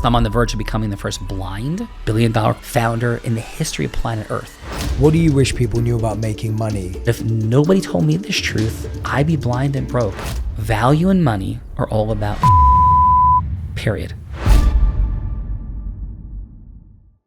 I'm on the verge of becoming the first blind billion-dollar founder in the history of planet Earth. What do you wish people knew about making money? If nobody told me this truth, I'd be blind and broke. Value and money are all about period.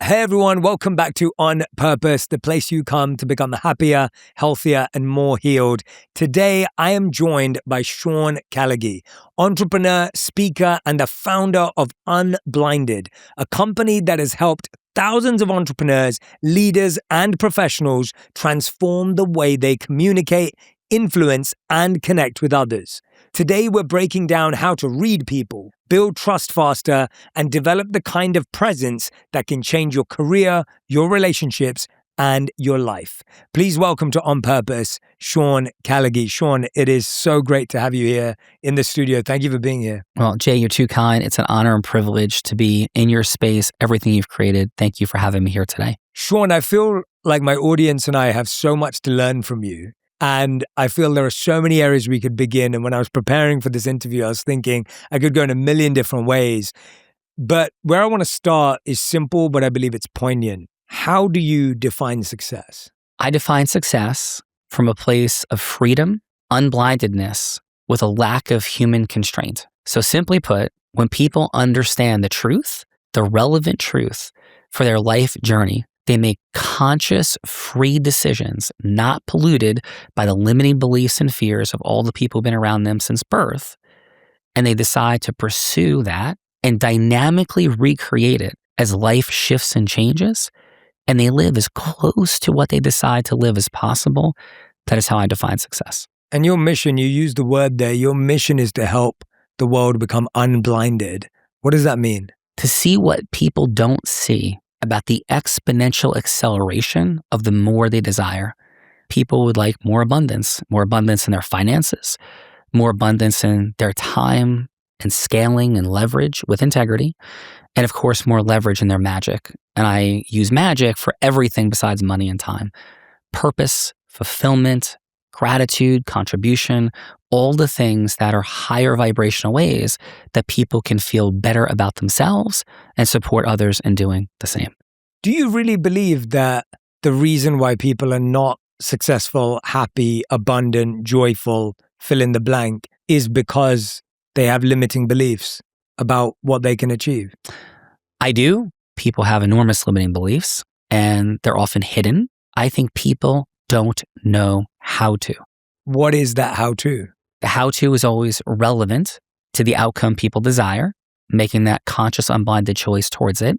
Hey everyone, welcome back to On Purpose, the place you come to become happier, healthier, and more healed. Today, I am joined by Sean Callagy, entrepreneur, speaker, and the founder of Unblinded, a company that has helped thousands of entrepreneurs, leaders, and professionals transform the way they communicate, influence, and connect with others. Today, we're breaking down how to read people, build trust faster, and develop the kind of presence that can change your career, your relationships, and your life. Please welcome to On Purpose, Sean Callagy. Sean, it is so great to have you here in the studio. Thank you for being here. Well, Jay, you're too kind. It's an honor and privilege to be in your space, everything you've created. Thank you for having me here today. Sean, I feel like my audience and I have so much to learn from you. And I feel there are so many areas we could begin. And when I was preparing for this interview, I was thinking I could go in a million different ways. But where I want to start is simple, but I believe it's poignant. How do you define success? I define success from a place of freedom, unblindedness, with a lack of human constraint. So simply put, when people understand the truth, the relevant truth for their life journey, they make conscious, free decisions, not polluted by the limiting beliefs and fears of all the people who've been around them since birth. And they decide to pursue that and dynamically recreate it as life shifts and changes. And they live as close to what they decide to live as possible. That is how I define success. And your mission, you used the word there, your mission is to help the world become unblinded. What does that mean? To see what people don't see about the exponential acceleration of the more they desire. People would like more abundance in their finances, more abundance in their time and scaling and leverage with integrity, and of course, more leverage in their magic. And I use magic for everything besides money and time. Purpose, fulfillment, gratitude, contribution, all the things that are higher vibrational ways that people can feel better about themselves and support others in doing the same. Do you really believe that the reason why people are not successful, happy, abundant, joyful, fill in the blank, is because they have limiting beliefs about what they can achieve? I do. People have enormous limiting beliefs and they're often hidden. I think people don't know how to. What is that how to? The how to is always relevant to the outcome people desire, making that conscious, unblinded choice towards it.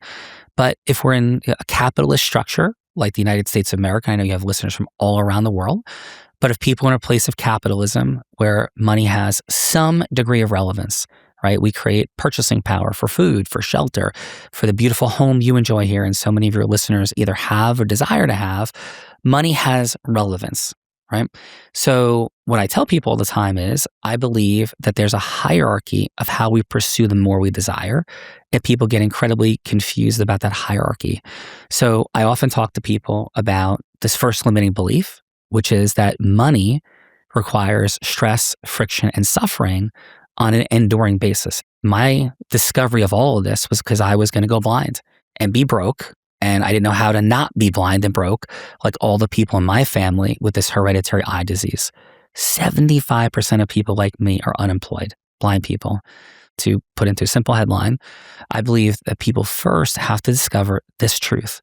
But if we're in a capitalist structure like the United States of America, I know you have listeners from all around the world, but if people are in a place of capitalism where money has some degree of relevance, right? We create purchasing power for food, for shelter, for the beautiful home you enjoy here, and so many of your listeners either have or desire to have. Money has relevance, right? So what I tell people all the time is I believe that there's a hierarchy of how we pursue the more we desire, and people get incredibly confused about that hierarchy. So I often talk to people about this first limiting belief, which is that money requires stress, friction, and suffering on an enduring basis. My discovery of all of this was because I was going to go blind and be broke. And I didn't know how to not be blind and broke like all the people in my family with this hereditary eye disease. 75% of people like me are unemployed, blind people. To put into a simple headline, I believe that people first have to discover this truth,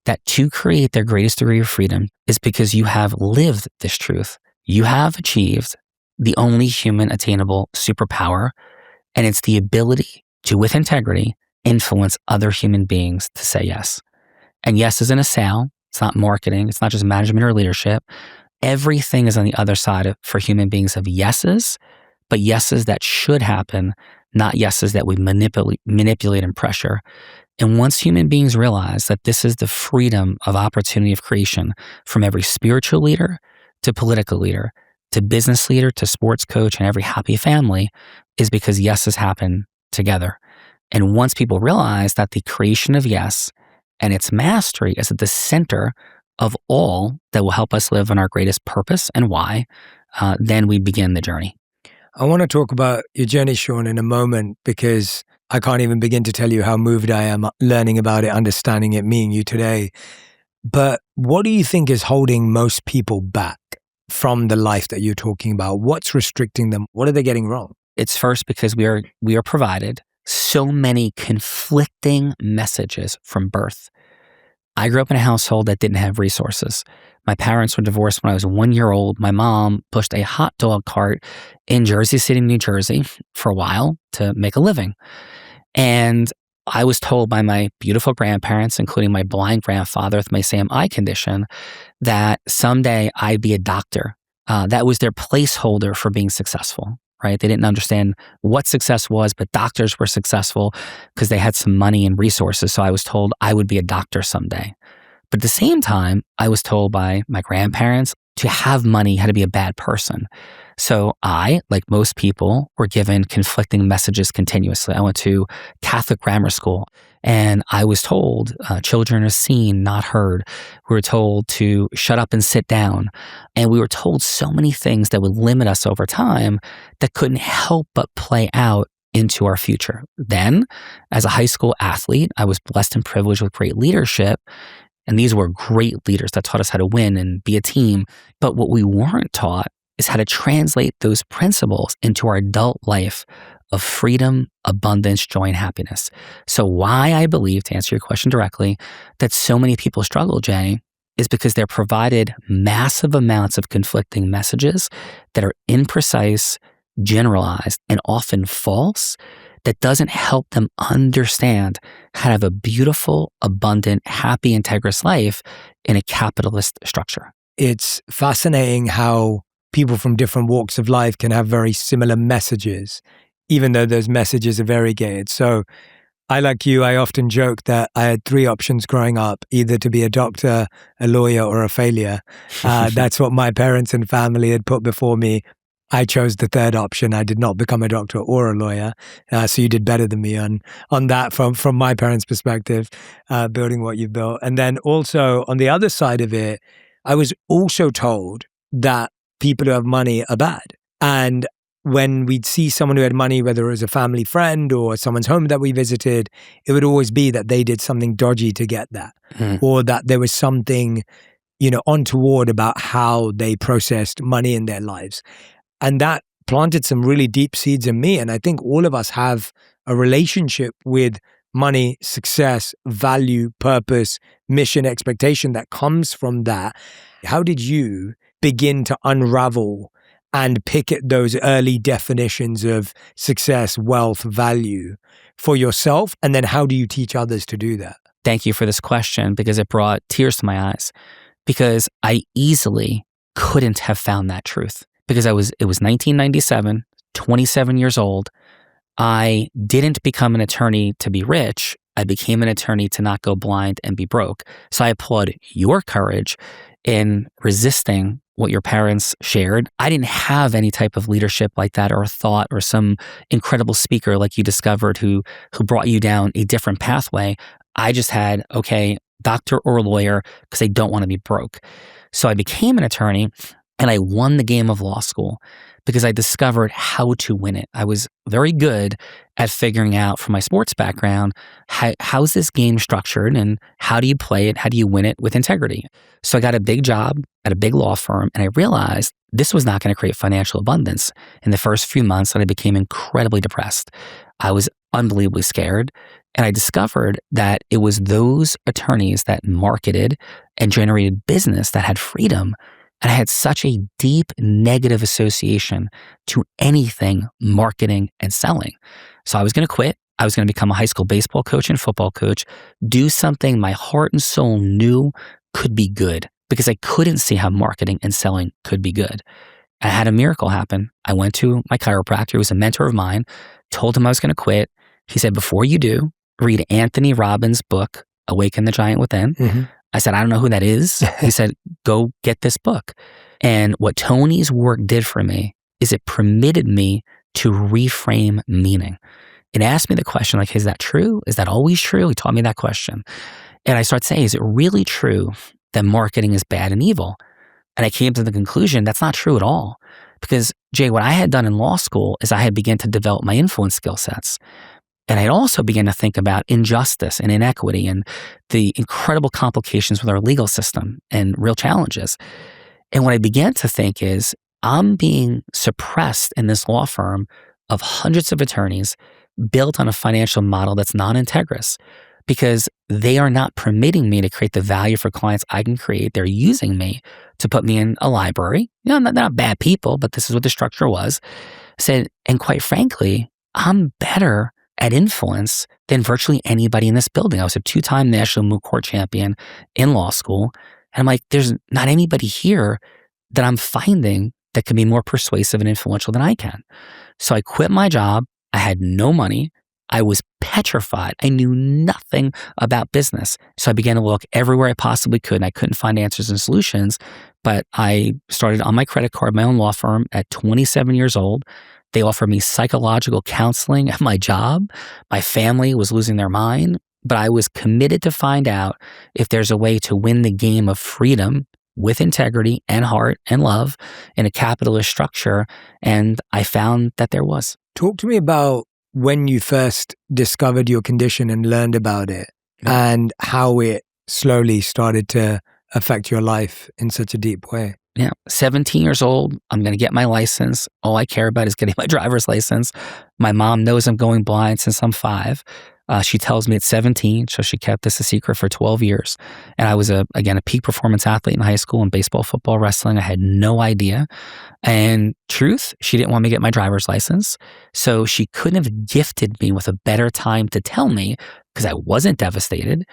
that to create their greatest degree of freedom is because you have lived this truth. You have achieved the only human attainable superpower, and it's the ability to, with integrity, influence other human beings to say yes. And yes isn't a sale. It's not marketing. It's not just management or leadership. Everything is on the other side for human beings of yeses, but yeses that should happen, not yeses that we manipulate and pressure. And once human beings realize that this is the freedom of opportunity of creation from every spiritual leader to political leader, to business leader, to sports coach, and every happy family, is because yeses happen together. And once people realize that the creation of yes and its mastery is at the center of all that will help us live on our greatest purpose and why, then we begin the journey. I want to talk about your journey, Sean, in a moment, because I can't even begin to tell you how moved I am learning about it, understanding it, meeting you today. But what do you think is holding most people back from the life that you're talking about? What's restricting them? What are they getting wrong? It's first because we are provided so many conflicting messages from birth. I grew up in a household that didn't have resources. My parents were divorced when I was 1 year old. My mom pushed a hot dog cart in Jersey City, New Jersey for a while to make a living. And I was told by my beautiful grandparents, including my blind grandfather with my same eye condition, that someday I'd be a doctor. That was their placeholder for being successful, right? They didn't understand what success was, but doctors were successful because they had some money and resources. So I was told I would be a doctor someday. But at the same time, I was told by my grandparents to have money had to be a bad person. So I, like most people, were given conflicting messages continuously. I went to Catholic grammar school and I was told children are seen, not heard. We were told to shut up and sit down. And we were told so many things that would limit us over time that couldn't help but play out into our future. Then, as a high school athlete, I was blessed and privileged with great leadership. And these were great leaders that taught us how to win and be a team. But what we weren't taught is how to translate those principles into our adult life of freedom, abundance, joy, and happiness. So why I believe, to answer your question directly, that so many people struggle, Jay, is because they're provided massive amounts of conflicting messages that are imprecise, generalized, and often false, that doesn't help them understand how to have a beautiful, abundant, happy, integrous life in a capitalist structure. It's fascinating how people from different walks of life can have very similar messages, even though those messages are variegated. So I, like you, I often joke that I had 3 options growing up, either to be a doctor, a lawyer, or a failure. That's what my parents and family had put before me. I chose the third option. I did not become a doctor or a lawyer. So you did better than me on that from my parents' perspective, building what you've built. And then also on the other side of it, I was also told that people who have money are bad. And when we'd see someone who had money, whether it was a family friend or someone's home that we visited, it would always be that they did something dodgy to get that, or that there was something, untoward about how they processed money in their lives. And that planted some really deep seeds in me. And I think all of us have a relationship with money, success, value, purpose, mission, expectation that comes from that. How did you begin to unravel and pick at those early definitions of success, wealth, value for yourself? And then how do you teach others to do that? Thank you for this question, because it brought tears to my eyes, because I easily couldn't have found that truth. Because it was 1997, 27 years old. I didn't become an attorney to be rich. I became an attorney to not go blind and be broke. So I applaud your courage in resisting what your parents shared. I didn't have any type of leadership like that, or thought, or some incredible speaker like you discovered who brought you down a different pathway. I just had, okay, doctor or lawyer, because I don't want to be broke. So I became an attorney. And I won the game of law school because I discovered how to win it. I was very good at figuring out, from my sports background, how's this game structured and how do you play it? How do you win it with integrity? So I got a big job at a big law firm, and I realized this was not going to create financial abundance. In the first few months, I became incredibly depressed. I was unbelievably scared. And I discovered that it was those attorneys that marketed and generated business that had freedom. And I had such a deep negative association to anything marketing and selling. So I was going to quit. I was going to become a high school baseball coach and football coach, do something my heart and soul knew could be good, because I couldn't see how marketing and selling could be good. I had a miracle happen. I went to my chiropractor, who was a mentor of mine, told him I was going to quit. He said, before you do, read Anthony Robbins' book, Awaken the Giant Within. Mm-hmm. I said, I don't know who that is. He said, go get this book. And what Tony's work did for me is it permitted me to reframe meaning. It asked me the question, like, is that true? Is that always true? He taught me that question. And I started saying, is it really true that marketing is bad and evil? And I came to the conclusion that's not true at all. Because, Jay, what I had done in law school is I had begun to develop my influence skill sets. And I also began to think about injustice and inequity and the incredible complications with our legal system and real challenges. And what I began to think is, I'm being suppressed in this law firm of hundreds of attorneys built on a financial model that's non-integrous, because they are not permitting me to create the value for clients I can create. They're using me to put me in a library. You know, they're not bad people, but this is what the structure was. Said, and quite frankly, I'm better at influence than virtually anybody in this building. I was a 2-time national moot court champion in law school. And I'm like, there's not anybody here that I'm finding that can be more persuasive and influential than I can. So I quit my job. I had no money. I was petrified. I knew nothing about business. So I began to look everywhere I possibly could, and I couldn't find answers and solutions. But I started on my credit card, my own law firm at 27 years old. They offered me psychological counseling at my job. My family was losing their mind, but I was committed to find out if there's a way to win the game of freedom with integrity and heart and love in a capitalist structure. And I found that there was. Talk to me about when you first discovered your condition and learned about it, and how it slowly started to affect your life in such a deep way. Yeah, 17 years old, I'm going to get my license. All I care about is getting my driver's license. My mom knows I'm going blind since I'm 5. She tells me at 17, so she kept this a secret for 12 years. And I was, again, a peak performance athlete in high school in baseball, football, wrestling. I had no idea. And truth, she didn't want me to get my driver's license. So she couldn't have gifted me with a better time to tell me, because I wasn't devastated.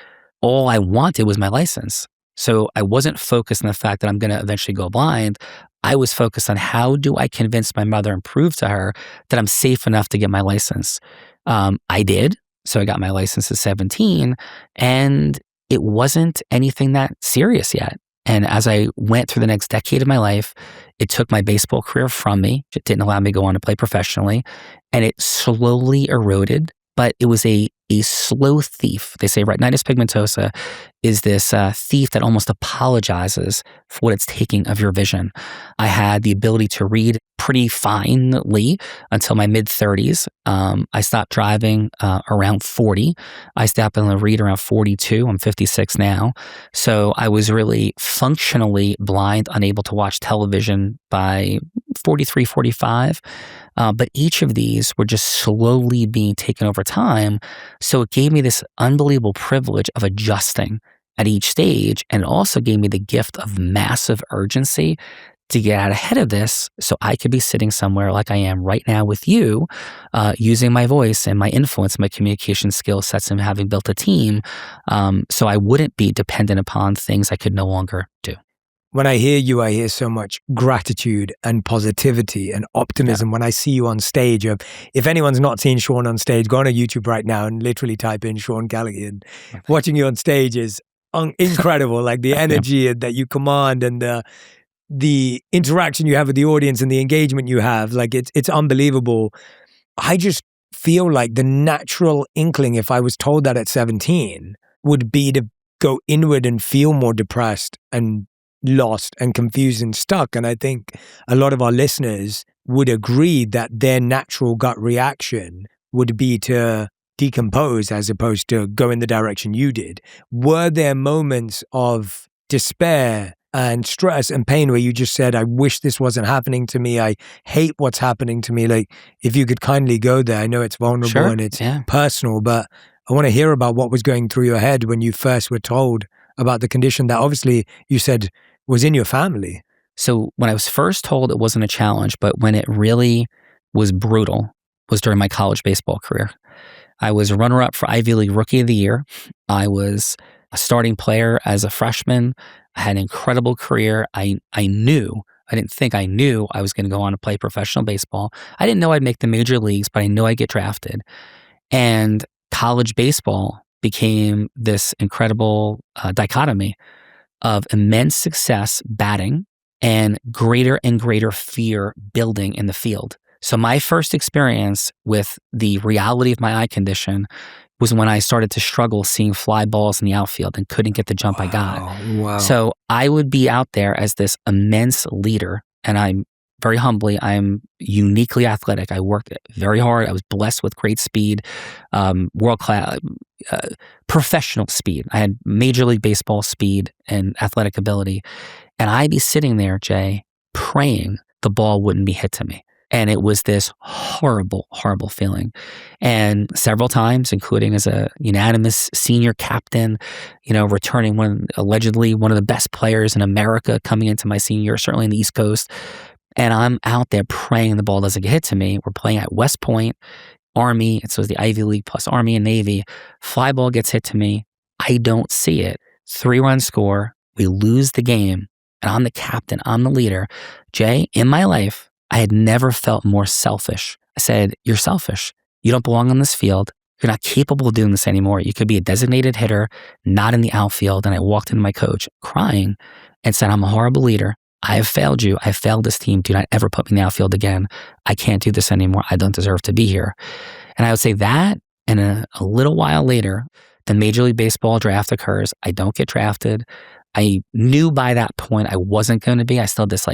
All I wanted was my license. So I wasn't focused on the fact that I'm going to eventually go blind. I was focused on, how do I convince my mother and prove to her that I'm safe enough to get my license? I did. So I got my license at 17, and it wasn't anything that serious yet. And as I went through the next decade of my life, it took my baseball career from me. It didn't allow me to go on to play professionally, and it slowly eroded. But it was a slow thief. They say retinitis pigmentosa is this thief that almost apologizes for what it's taking of your vision. I had the ability to read pretty finely until my mid-30s. I stopped driving around 40. I stopped being able to read around 42. I'm 56 now. So I was really functionally blind, unable to watch television by 43, 45. But each of these were just slowly being taken over time. So it gave me this unbelievable privilege of adjusting at each stage. And it also gave me the gift of massive urgency to get out ahead of this, so I could be sitting somewhere like I am right now with you, using my voice and my influence, my communication skill sets, and having built a team, so I wouldn't be dependent upon things I could no longer do. When I hear you, I hear so much gratitude and positivity and optimism. When I see you on stage, if anyone's not seen Sean on stage, go on to YouTube right now and literally type in Sean Callagy. And watching you on stage is incredible. Like the energy that you command and the interaction you have with the audience and the engagement you have, like it's unbelievable. I just feel like the natural inkling, if I was told that at 17, would be to go inward and feel more depressed and lost and confused and stuck. And I think a lot of our listeners would agree that their natural gut reaction would be to decompose as opposed to go in the direction you did. Were there moments of despair and stress and pain where you just said, I wish this wasn't happening to me, I hate what's happening to me? Like, if you could kindly go there. I know it's vulnerable and it's personal, but I want to hear about what was going through your head when you first were told about the condition that obviously you said was in your family. So when I was first told, it wasn't a challenge, but when it really was brutal was during my college baseball career. I was a runner-up for Ivy League Rookie of the Year. I was a starting player as a freshman. I had an incredible career. I didn't think I knew I was going to go on to play professional baseball. I didn't know I'd make the major leagues, but I knew I'd get drafted. And college baseball became this incredible dichotomy of immense success batting and greater fear building in the field. So my first experience with the reality of my eye condition was when I started to struggle seeing fly balls in the outfield and couldn't get the jump I got. Wow. So I would be out there as this immense leader, and I'm very humbly, I'm uniquely athletic. I worked very hard. I was blessed with great speed, world-class, professional speed. I had Major League Baseball speed and athletic ability. And I'd be sitting there, Jay, praying the ball wouldn't be hit to me. And it was this horrible, horrible feeling. And several times, including as a unanimous senior captain, returning allegedly one of the best players in America coming into my senior year, certainly in the East Coast. And I'm out there praying the ball doesn't get hit to me. We're playing at West Point, Army. So it's the Ivy League plus Army and Navy. Fly ball gets hit to me. I don't see it. 3-run score. We lose the game. And I'm the captain. I'm the leader. Jay, in my life, I had never felt more selfish. I said, you're selfish. You don't belong on this field. You're not capable of doing this anymore. You could be a designated hitter, not in the outfield. And I walked into my coach crying and said, I'm a horrible leader. I have failed you. I failed this team. Do not ever put me in the outfield again. I can't do this anymore. I don't deserve to be here. And I would say that, and a little while later, the Major League Baseball draft occurs. I don't get drafted. I knew by that point I wasn't going to be. I still had this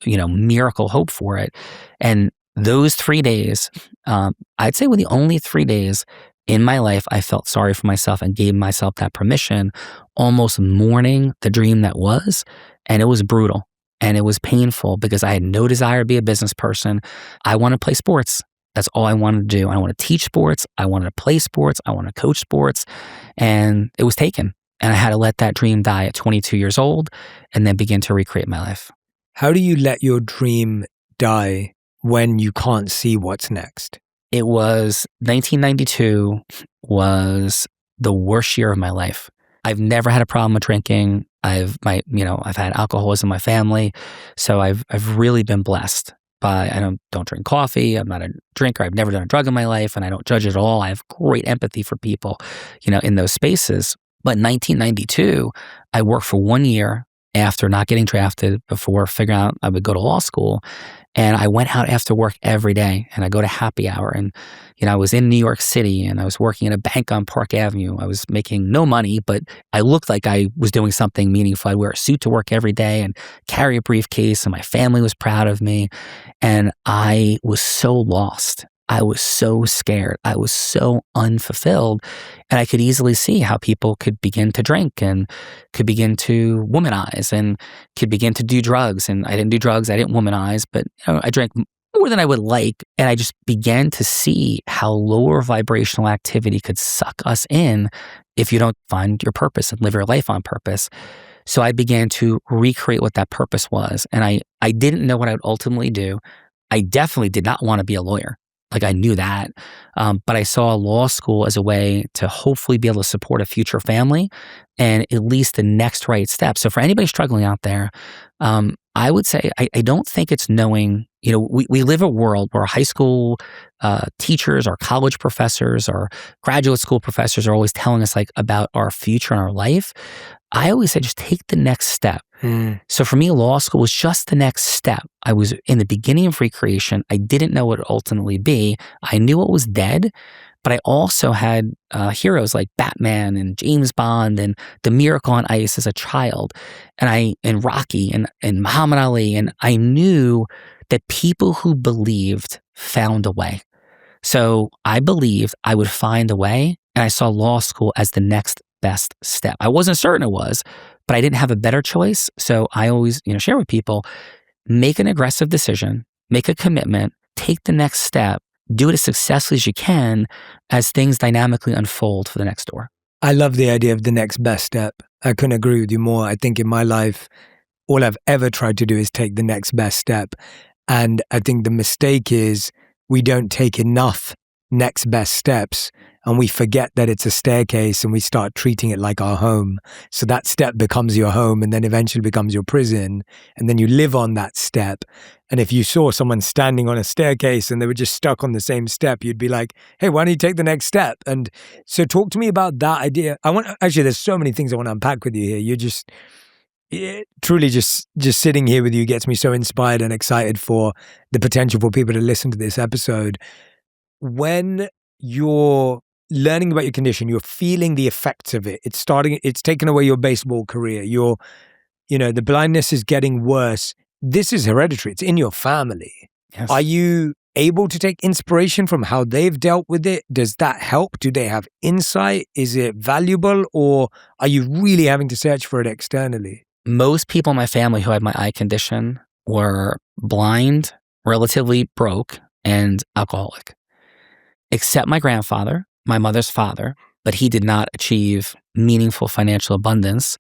miracle hope for it. And those 3 days, I'd say were the only 3 days in my life I felt sorry for myself and gave myself that permission, almost mourning the dream that was. And it was brutal and it was painful because I had no desire to be a business person. I want to play sports. That's all I wanted to do. I want to teach sports. I wanted to play sports. I want to coach sports. And it was taken. And I had to let that dream die at 22 years old and then begin to recreate my life. How do you let your dream die when you can't see what's next? It was 1992 was the worst year of my life. I've never had a problem with drinking. I've had alcoholism in my family. So I've really been blessed. I don't drink coffee. I'm not a drinker. I've never done a drug in my life and I don't judge it at all. I have great empathy for people, in those spaces. But in 1992, I worked for 1 year after not getting drafted before figuring out I would go to law school. And I went out after work every day and I go to happy hour. And, I was in New York City and I was working in a bank on Park Avenue. I was making no money, but I looked like I was doing something meaningful. I'd wear a suit to work every day and carry a briefcase and my family was proud of me. And I was so lost. I was so scared. I was so unfulfilled. And I could easily see how people could begin to drink and could begin to womanize and could begin to do drugs. And I didn't do drugs. I didn't womanize, but I drank more than I would like. And I just began to see how lower vibrational activity could suck us in if you don't find your purpose and live your life on purpose. So I began to recreate what that purpose was. And I didn't know what I would ultimately do. I definitely did not want to be a lawyer. Like I knew that, but I saw law school as a way to hopefully be able to support a future family and at least the next right step. So for anybody struggling out there, I would say I don't think it's knowing, we live a world where high school teachers or college professors or graduate school professors are always telling us about our future and our life. I always say just take the next step. So for me, law school was just the next step. I was in the beginning of recreation. I didn't know what it would ultimately be. I knew it was dead, but I also had heroes like Batman and James Bond and The Miracle on Ice as a child, and Rocky and Muhammad Ali. And I knew that people who believed found a way. So I believed I would find a way, and I saw law school as the next best step. I wasn't certain it was, but I didn't have a better choice. So I always, share with people, make an aggressive decision, make a commitment, take the next step, do it as successfully as you can as things dynamically unfold for the next door. I love the idea of the next best step. I couldn't agree with you more. I think in my life, all I've ever tried to do is take the next best step. And I think the mistake is we don't take enough next best steps and we forget that it's a staircase and we start treating it like our home. So that step becomes your home and then eventually becomes your prison. And then you live on that step. And if you saw someone standing on a staircase and they were just stuck on the same step, you'd be like, hey, why don't you take the next step? And so talk to me about that idea. There's so many things I want to unpack with you here. You're just truly just sitting here with you gets me so inspired and excited for the potential for people to listen to this episode. When you're learning about your condition, you're feeling the effects of it. It's taken away your baseball career. The blindness is getting worse. this is hereditary. It's in your family. Yes. Are you able to take inspiration from how they've dealt with it? Does that help? Do they have insight? Is it valuable? Or are you really having to search for it externally? Most people in my family who had my eye condition were blind, relatively broke, and alcoholic. Except my grandfather, my mother's father, but he did not achieve meaningful financial abundance,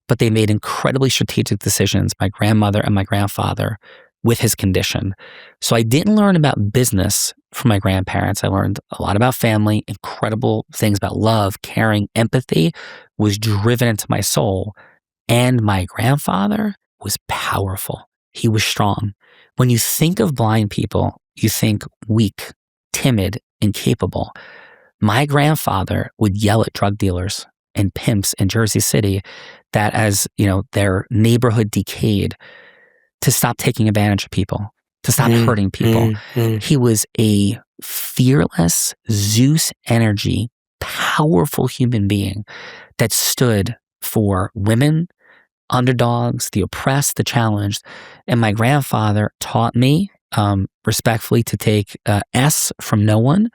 but they made incredibly strategic decisions, my grandmother and my grandfather, with his condition. So I didn't learn about business from my grandparents. I learned a lot about family, incredible things about love, caring, empathy was driven into my soul. And my grandfather was powerful. He was strong. When you think of blind people, you think weak, timid, incapable. My grandfather would yell at drug dealers and pimps in Jersey City that as, their neighborhood decayed, to stop taking advantage of people, to stop hurting people. He was a fearless, Zeus energy, powerful human being that stood for women, underdogs, the oppressed, the challenged. And my grandfather taught me, respectfully, to take S from no one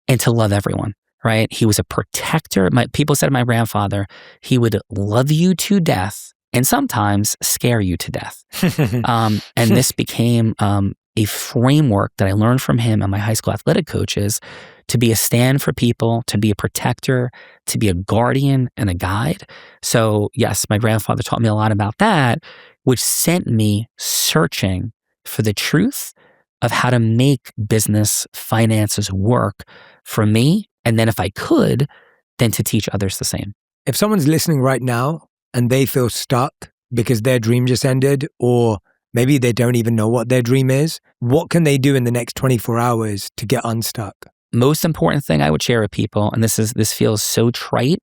and to love everyone, right? He was a protector. People said to my grandfather, he would love you to death and sometimes scare you to death. And this became a framework that I learned from him and my high school athletic coaches to be a stand for people, to be a protector, to be a guardian and a guide. So yes, my grandfather taught me a lot about that, which sent me searching for the truth of how to make business finances work for me. And then if I could, then to teach others the same. If someone's listening right now and they feel stuck because their dream just ended, or maybe they don't even know what their dream is, what can they do in the next 24 hours to get unstuck? Most important thing I would share with people, and this feels so trite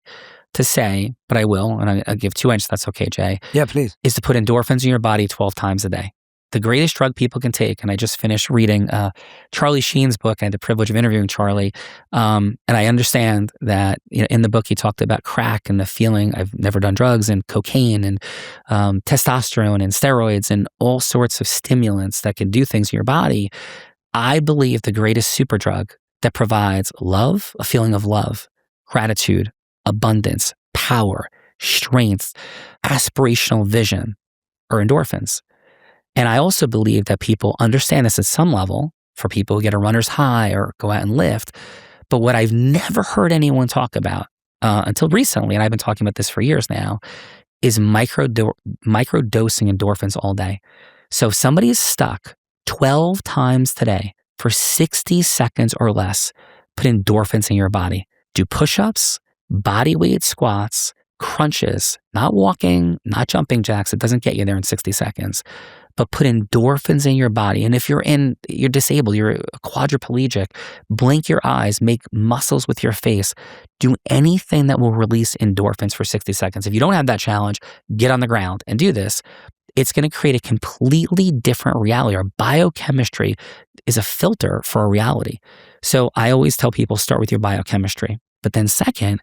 to say, but I will, and I'll give 2 inches, that's okay, Jay. Yeah, please. Is to put endorphins in your body 12 times a day. The greatest drug people can take, and I just finished reading Charlie Sheen's book. I had the privilege of interviewing Charlie, and I understand that in the book he talked about crack and the feeling, I've never done drugs, and cocaine and testosterone and steroids and all sorts of stimulants that can do things in your body. I believe the greatest super drug that provides love, a feeling of love, gratitude, abundance, power, strength, aspirational vision, are endorphins. And I also believe that people understand this at some level for people who get a runner's high or go out and lift. But what I've never heard anyone talk about until recently, and I've been talking about this for years now, is microdosing endorphins all day. So if somebody is stuck 12 times today for 60 seconds or less, put endorphins in your body. Do push-ups, body weight squats, crunches, not walking, not jumping jacks. It doesn't get you there in 60 seconds. But put endorphins in your body. And if you're disabled, you're a quadriplegic, blink your eyes, make muscles with your face, do anything that will release endorphins for 60 seconds. If you don't have that challenge, get on the ground and do this. It's going to create a completely different reality. Our biochemistry is a filter for our reality. So I always tell people, start with your biochemistry. But then second,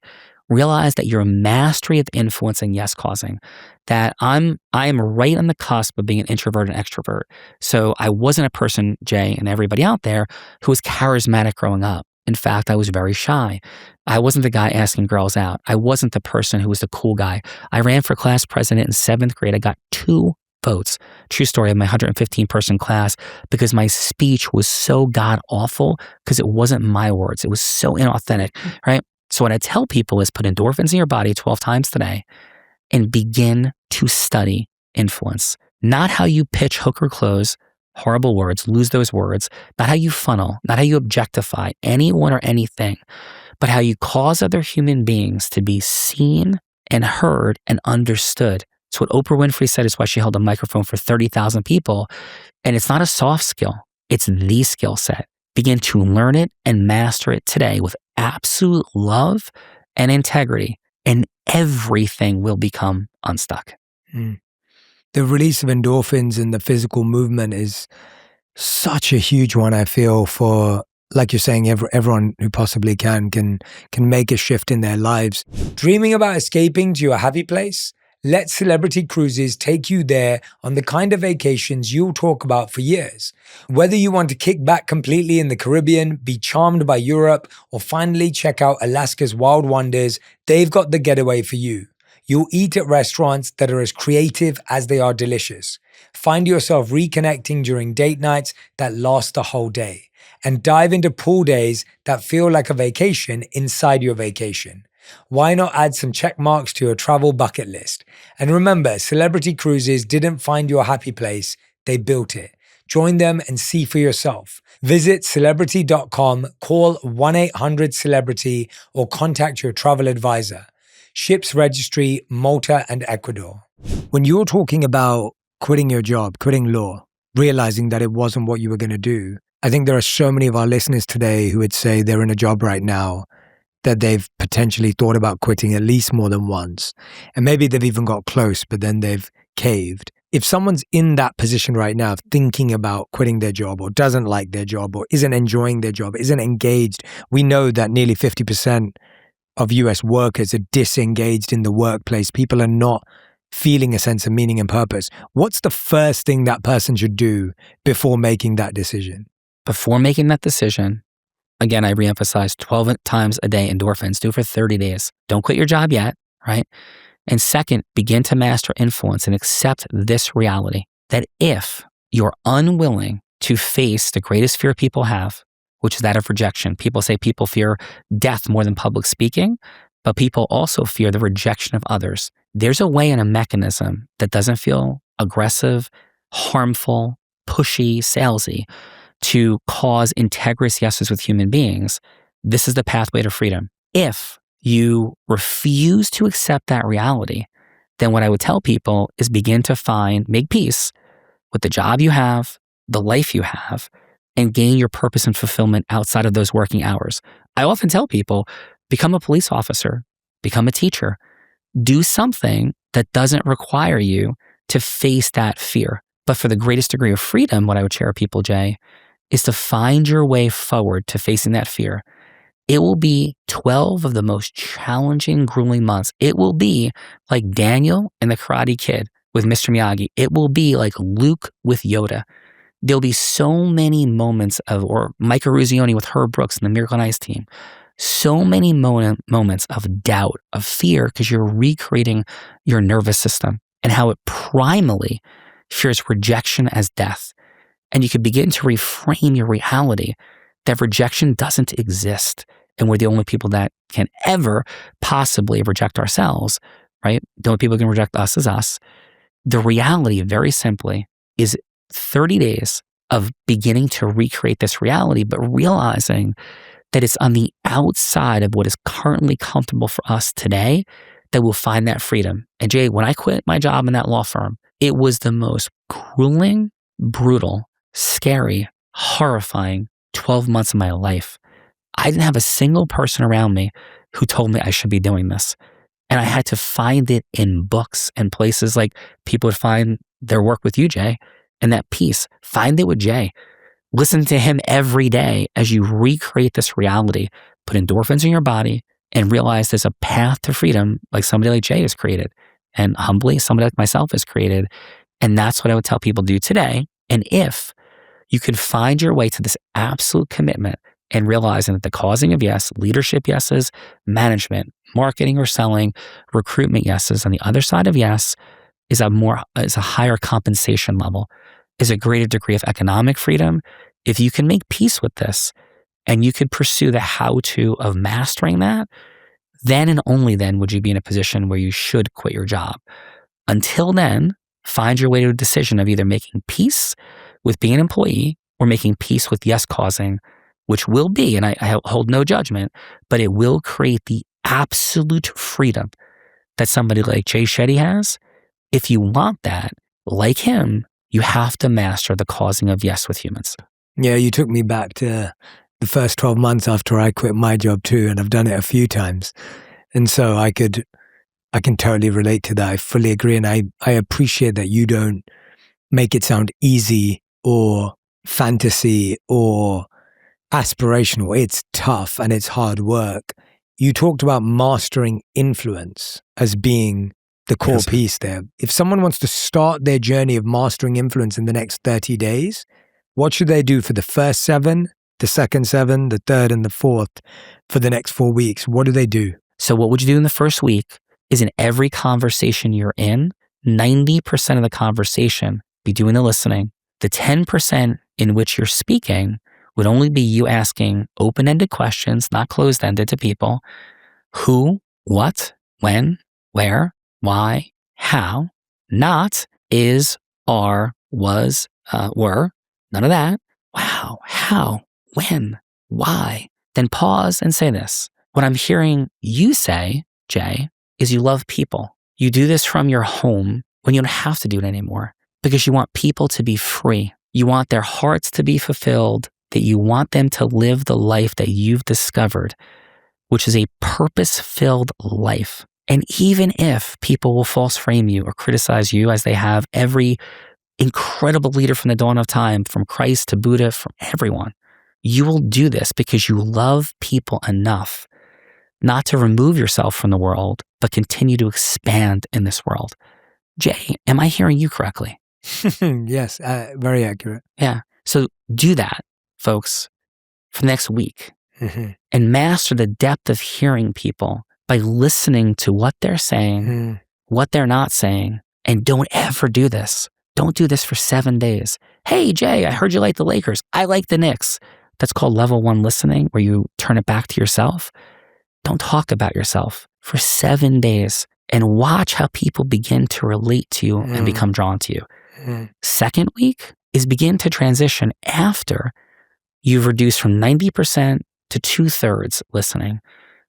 realize that your mastery of influencing, yes, causing, that I am right on the cusp of being an introvert and extrovert. So I wasn't a person, Jay, and everybody out there, who was charismatic growing up. In fact, I was very shy. I wasn't the guy asking girls out. I wasn't the person who was the cool guy. I ran for class president in 7th grade. I got 2 votes. True story of my 115 person class, because my speech was so god awful because it wasn't my words. It was so inauthentic, right? So what I tell people is put endorphins in your body 12 times today and begin to study influence. Not how you pitch, hook, or close, horrible words, lose those words, not how you funnel, not how you objectify anyone or anything, but how you cause other human beings to be seen and heard and understood. It's what Oprah Winfrey said is why she held a microphone for 30,000 people. And it's not a soft skill. It's the skill set. Begin to learn it and master it today with absolute love and integrity, and everything will become unstuck. The release of endorphins and the physical movement is such a huge one, I feel, for, like you're saying, everyone who possibly can make a shift in their lives. Dreaming about escaping to a happy place? Let Celebrity Cruises take you there on the kind of vacations you'll talk about for years. Whether you want to kick back completely in the Caribbean, be charmed by Europe, or finally check out Alaska's wild wonders, they've got the getaway for you. You'll eat at restaurants that are as creative as they are delicious. Find yourself reconnecting during date nights that last the whole day. And dive into pool days that feel like a vacation inside your vacation. Why not add some check marks to your travel bucket list? And remember, Celebrity Cruises didn't find your happy place, they built it. Join them and see for yourself. Visit celebrity.com, call 1-800-CELEBRITY, or contact your travel advisor. Ships Registry, Malta and Ecuador. When you're talking about quitting your job, quitting law, realizing that it wasn't what you were going to do, I think there are so many of our listeners today who would say they're in a job right now that they've potentially thought about quitting at least more than once. And maybe they've even got close, but then they've caved. If someone's in that position right now, thinking about quitting their job or doesn't like their job or isn't enjoying their job, isn't engaged, we know that nearly 50% of US workers are disengaged in the workplace. People are not feeling a sense of meaning and purpose. What's the first thing that person should do before making that decision? Before making that decision, again, I reemphasize 12 times a day endorphins. Do it for 30 days. Don't quit your job yet, right? And second, begin to master influence and accept this reality that if you're unwilling to face the greatest fear people have, which is that of rejection. People say people fear death more than public speaking, but people also fear the rejection of others. There's a way and a mechanism that doesn't feel aggressive, harmful, pushy, salesy to cause integrous yeses with human beings. This is the pathway to freedom. If you refuse to accept that reality, then what I would tell people is begin to make peace with the job you have, the life you have, and gain your purpose and fulfillment outside of those working hours. I often tell people, become a police officer, become a teacher, do something that doesn't require you to face that fear. But for the greatest degree of freedom, what I would share with people, Jay, is to find your way forward to facing that fear. It will be 12 of the most challenging, grueling months. It will be like Daniel and the Karate Kid with Mr. Miyagi. It will be like Luke with Yoda. There'll be so many moments or Mike Eruzione with Herb Brooks and the Miracle on Ice team. So many moments of doubt, of fear, because you're recreating your nervous system and how it primally fears rejection as death. And you can begin to reframe your reality that rejection doesn't exist. And we're the only people that can ever possibly reject ourselves, right? The only people who can reject us is us. The reality, very simply, is 30 days of beginning to recreate this reality, but realizing that it's on the outside of what is currently comfortable for us today that we'll find that freedom. And Jay, when I quit my job in that law firm, it was the most grueling, brutal, scary, horrifying 12 months of my life. I didn't have a single person around me who told me I should be doing this. And I had to find it in books and places like people would find their work with you, Jay, and that peace. Find it with Jay. Listen to him every day as you recreate this reality. Put endorphins in your body and realize there's a path to freedom like somebody like Jay has created. And humbly, somebody like myself has created. And that's what I would tell people to do today. And if you can find your way to this absolute commitment and realizing that the causing of yes, leadership yeses, management, marketing or selling, recruitment yeses, on the other side of yes is a higher compensation level, is a greater degree of economic freedom. If you can make peace with this and you could pursue the how-to of mastering that, then and only then would you be in a position where you should quit your job. Until then, find your way to a decision of either making peace with being an employee or making peace with yes causing, which will be, and I hold no judgment, but it will create the absolute freedom that somebody like Jay Shetty has. If you want that, like him, you have to master the causing of yes with humans. Yeah, you took me back to the first 12 months after I quit my job too, and I've done it a few times. And so I can totally relate to that. I fully agree. And I appreciate that you don't make it sound easy or fantasy or aspirational. It's tough and it's hard work. You talked about mastering influence as being the core Yes. piece there. If someone wants to start their journey of mastering influence in the next 30 days, what should they do for the first 7, the second 7, the third and the fourth for the next 4 weeks? What do they do? So what would you do in the first week is in every conversation you're in, 90% of the conversation be doing the listening. The 10% in which you're speaking would only be you asking open-ended questions, not closed-ended to people. Who, what, when, where, why, how, not is, are, was, were, none of that. Wow, how, when, why. Then pause and say this. What I'm hearing you say, Jay, is you love people. You do this from your home when you don't have to do it anymore because you want people to be free. You want their hearts to be fulfilled, that you want them to live the life that you've discovered, which is a purpose-filled life. And even if people will false frame you or criticize you, as they have every incredible leader from the dawn of time, from Christ to Buddha, from everyone, you will do this because you love people enough not to remove yourself from the world, but continue to expand in this world. Jay, am I hearing you correctly? Yes, very accurate. Yeah. So do that, folks, for the next week and master the depth of hearing people by listening to what they're saying, what they're not saying, and don't ever do this. Don't do this for 7 days. Hey, Jay, I heard you like the Lakers. I like the Knicks. That's called level 1 listening, where you turn it back to yourself. Don't talk about yourself for 7 days and watch how people begin to relate to you and become drawn to you. Second week is begin to transition after you've reduced from 90% to 2/3 listening.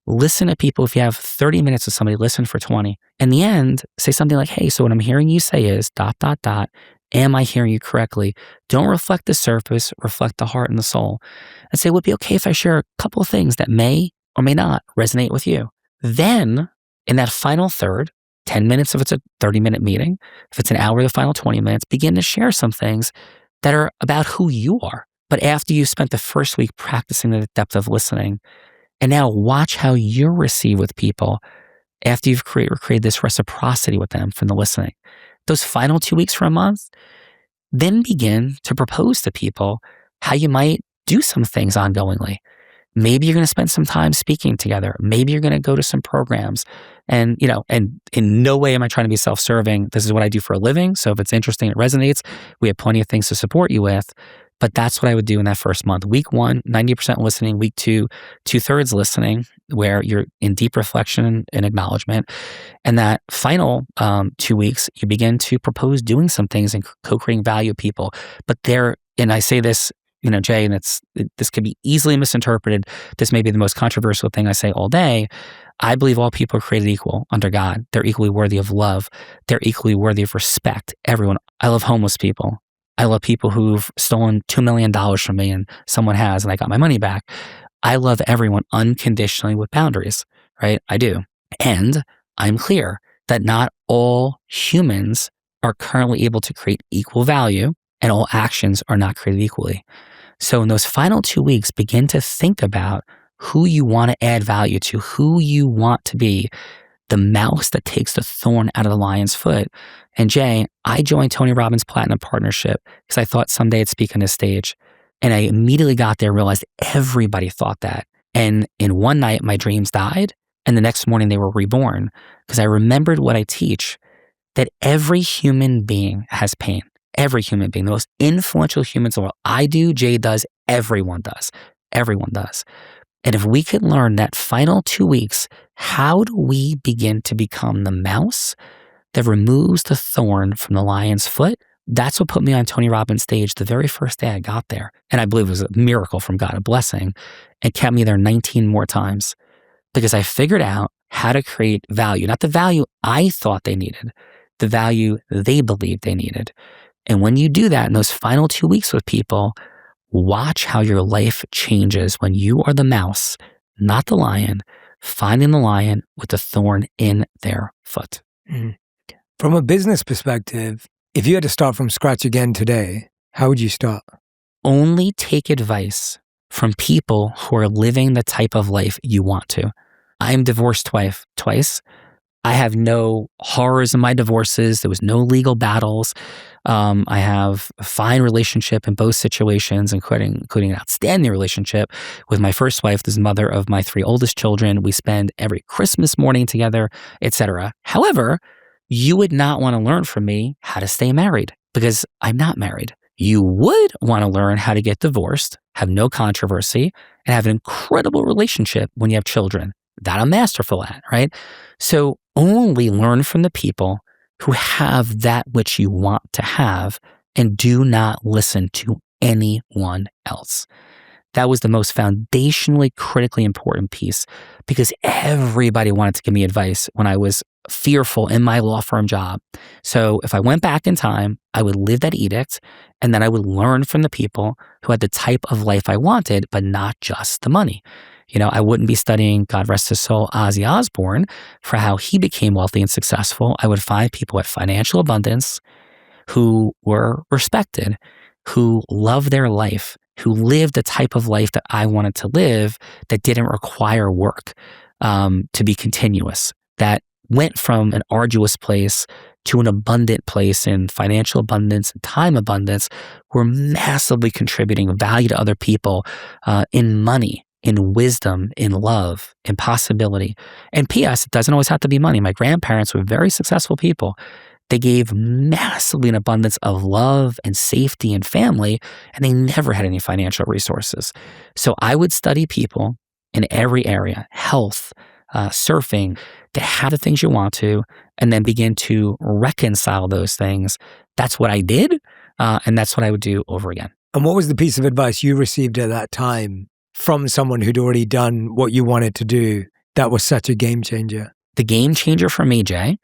Listen to people. If you have 30 minutes with somebody, listen for 20. In the end, say something like, hey, so what I'm hearing you say is ... Am I hearing you correctly? Don't reflect the surface, reflect the heart and the soul. And say, would it be okay if I share a couple of things that may or may not resonate with you? Then in that final third, 10 minutes if it's a 30-minute meeting, if it's an hour, the final 20 minutes, begin to share some things that are about who you are. But after you spent the first week practicing the depth of listening, and now watch how you're received with people after you've created this reciprocity with them from the listening. Those final 2 weeks for a month, then begin to propose to people how you might do some things ongoingly. Maybe you're going to spend some time speaking together. Maybe you're going to go to some programs. And, and in no way am I trying to be self-serving. This is what I do for a living. So if it's interesting, it resonates, we have plenty of things to support you with. But that's what I would do in that first month. Week 1, 90% listening. Week 2, 2/3 listening, where you're in deep reflection and acknowledgement. And that final 2 weeks, you begin to propose doing some things and co-creating value with people. But and I say this, Jay, and this could be easily misinterpreted. This may be the most controversial thing I say all day. I believe all people are created equal under God. They're equally worthy of love. They're equally worthy of respect. Everyone. I love homeless people. I love people who've stolen $2 million from me and someone has, and I got my money back. I love everyone unconditionally with boundaries, right? I do. And I'm clear that not all humans are currently able to create equal value, and all actions are not created equally. So in those final 2 weeks, begin to think about who you want to add value to, who you want to be the mouse that takes the thorn out of the lion's foot. And Jay, I joined Tony Robbins' Platinum Partnership because I thought someday I'd speak on his stage. And I immediately got there and realized everybody thought that. And in one night, my dreams died. And the next morning, they were reborn because I remembered what I teach, that every human being has pain. Every human being, the most influential humans in the world. I do, Jay does, everyone does. Everyone does. And if we could learn that final 2 weeks, how do we begin to become the mouse that removes the thorn from the lion's foot? That's what put me on Tony Robbins' stage the very first day I got there. And I believe it was a miracle from God, a blessing, and kept me there 19 more times because I figured out how to create value, not the value I thought they needed, the value they believed they needed. And when you do that in those final 2 weeks with people, watch how your life changes when you are the mouse, not the lion, finding the lion with the thorn in their foot. From a business perspective, if you had to start from scratch again today, how would you start? Only take advice from people who are living the type of life you want to. I am divorced twice. I have no horrors in my divorces. There was no legal battles. I have a fine relationship in both situations, including an outstanding relationship with my first wife, the mother of my 3 oldest children. We spend every Christmas morning together, etc. However, you would not want to learn from me how to stay married because I'm not married. You would want to learn how to get divorced, have no controversy, and have an incredible relationship when you have children. That I'm masterful at, right? So only learn from the people who have that which you want to have and do not listen to anyone else. That was the most foundationally, critically important piece because everybody wanted to give me advice when I was fearful in my law firm job. So if I went back in time, I would live that edict and then I would learn from the people who had the type of life I wanted, but not just the money. I wouldn't be studying, God rest his soul, Ozzy Osbourne for how he became wealthy and successful. I would find people at financial abundance who were respected, who loved their life, who lived the type of life that I wanted to live that didn't require work to be continuous, that went from an arduous place to an abundant place in financial abundance and time abundance, were massively contributing value to other people in money, in wisdom, in love, in possibility. And P.S., it doesn't always have to be money. My grandparents were very successful people. They gave massively an abundance of love and safety and family, and they never had any financial resources. So I would study people in every area, health, surfing, that have the things you want to, and then begin to reconcile those things. That's what I did, and that's what I would do over again. And what was the piece of advice you received at that time from someone who'd already done what you wanted to do that was such a game changer? The game changer for me, Jay,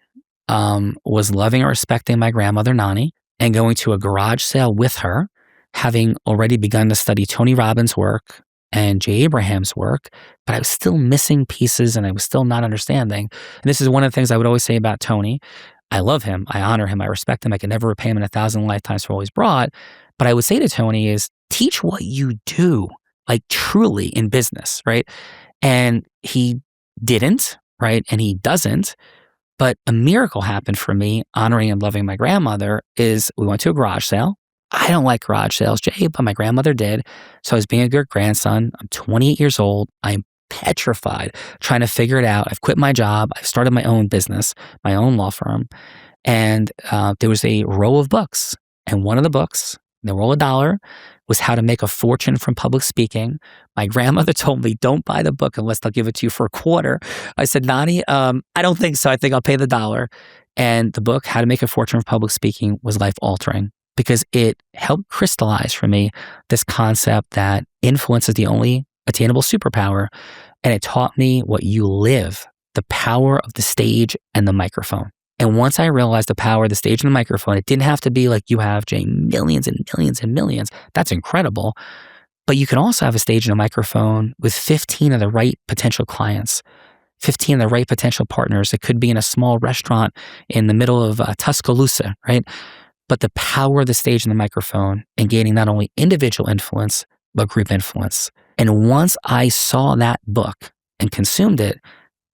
was loving and respecting my grandmother, Nani, and going to a garage sale with her, having already begun to study Tony Robbins' work and Jay Abraham's work, but I was still missing pieces and I was still not understanding. And this is one of the things I would always say about Tony. I love him. I honor him. I respect him. I can never repay him in 1,000 lifetimes for all he's brought. But I would say to Tony is teach what you do, like truly in business, right? And he didn't, right? And he doesn't. But a miracle happened for me honoring and loving my grandmother is we went to a garage sale. I don't like garage sales, Jay, but my grandmother did. So I was being a good grandson. I'm 28 years old. I'm petrified trying to figure it out. I've quit my job. I've started my own business, my own law firm. And there was a row of books. And one of the books, they were all $1, was How to Make a Fortune from Public Speaking. My grandmother told me, don't buy the book unless they'll give it to you for a quarter. I said, Nani, I don't think so. I think I'll pay the $1. And the book, How to Make a Fortune from Public Speaking, was life-altering because it helped crystallize for me this concept that influence is the only attainable superpower. And it taught me what you live, the power of the stage and the microphone. And once I realized the power of the stage and the microphone, it didn't have to be like you have, Jay, millions and millions and millions. That's incredible. But you can also have a stage and a microphone with 15 of the right potential clients, 15 of the right potential partners. It could be in a small restaurant in the middle of Tuscaloosa, right? But the power of the stage and the microphone and gaining not only individual influence, but group influence. And once I saw that book and consumed it,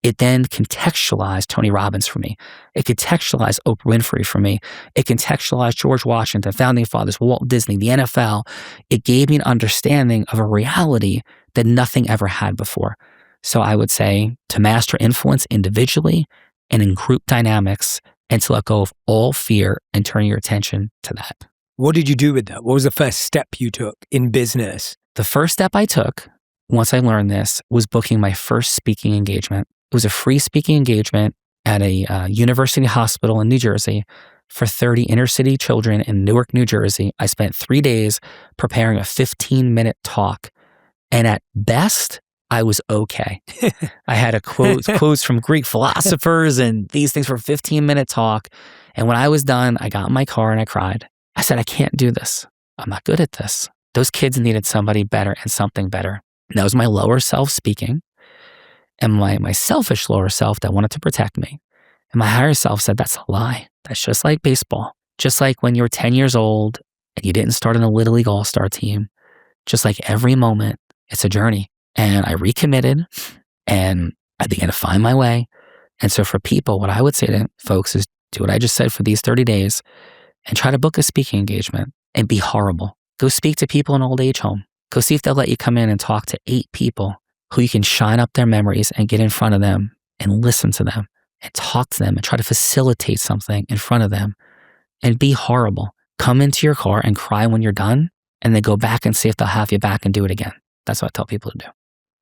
it then contextualized Tony Robbins for me. It contextualized Oprah Winfrey for me. It contextualized George Washington, founding fathers, Walt Disney, the NFL. It gave me an understanding of a reality that nothing ever had before. So I would say to master influence individually and in group dynamics and to let go of all fear and turn your attention to that. What did you do with that? What was the first step you took in business? The first step I took once I learned this was booking my first speaking engagement. It was a free speaking engagement at a university hospital in New Jersey for 30 inner city children in Newark, New Jersey. I spent 3 days preparing a 15-minute talk. And at best, I was okay. I had quotes from Greek philosophers and these things for a 15-minute talk. And when I was done, I got in my car and I cried. I said, I can't do this. I'm not good at this. Those kids needed somebody better and something better. And that was my lower self speaking. And my selfish lower self that wanted to protect me. And my higher self said, that's a lie. That's just like baseball. Just like when you were 10 years old and you didn't start in a Little League All-Star team. Just like every moment, it's a journey. And I recommitted and I began to find my way. And so for people, what I would say to folks is do what I just said for these 30 days and try to book a speaking engagement and be horrible. Go speak to people in an old age home. Go see if they'll let you come in and talk to 8 people who you can shine up their memories and get in front of them and listen to them and talk to them and try to facilitate something in front of them and be horrible. Come into your car and cry when you're done and then go back and see if they'll have you back and do it again. That's what I tell people to do.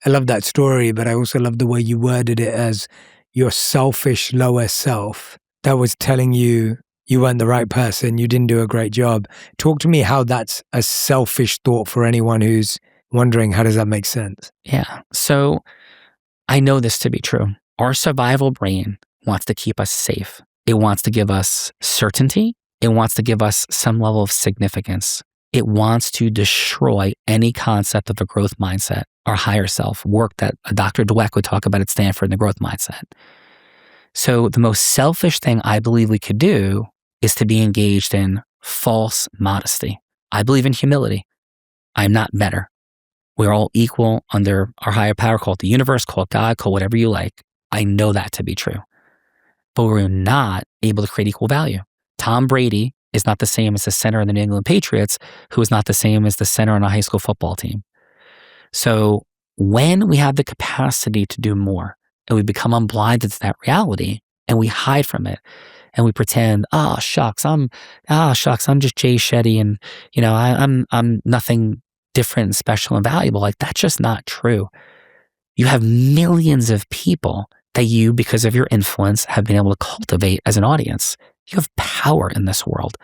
I love that story, but I also love the way you worded it as your selfish lower self that was telling you you weren't the right person, you didn't do a great job. Talk to me how that's a selfish thought for anyone who's wondering, how does that make sense? Yeah. So I know this to be true. Our survival brain wants to keep us safe. It wants to give us certainty. It wants to give us some level of significance. It wants to destroy any concept of a growth mindset, our higher self, work that Dr. Dweck would talk about at Stanford in the growth mindset. So the most selfish thing I believe we could do is to be engaged in false modesty. I believe in humility. I'm not better. We're all equal under our higher power, call it the universe, call it God, call it whatever you like. I know that to be true. But we're not able to create equal value. Tom Brady is not the same as the center of the New England Patriots, who is not the same as the center on a high school football team. So when we have the capacity to do more and we become unblinded to that reality and we hide from it and we pretend, oh shucks, I'm just Jay Shetty and I'm nothing different and special and valuable. Like that's just not true. You have millions of people that you, because of your influence, have been able to cultivate as an audience. You have power in this world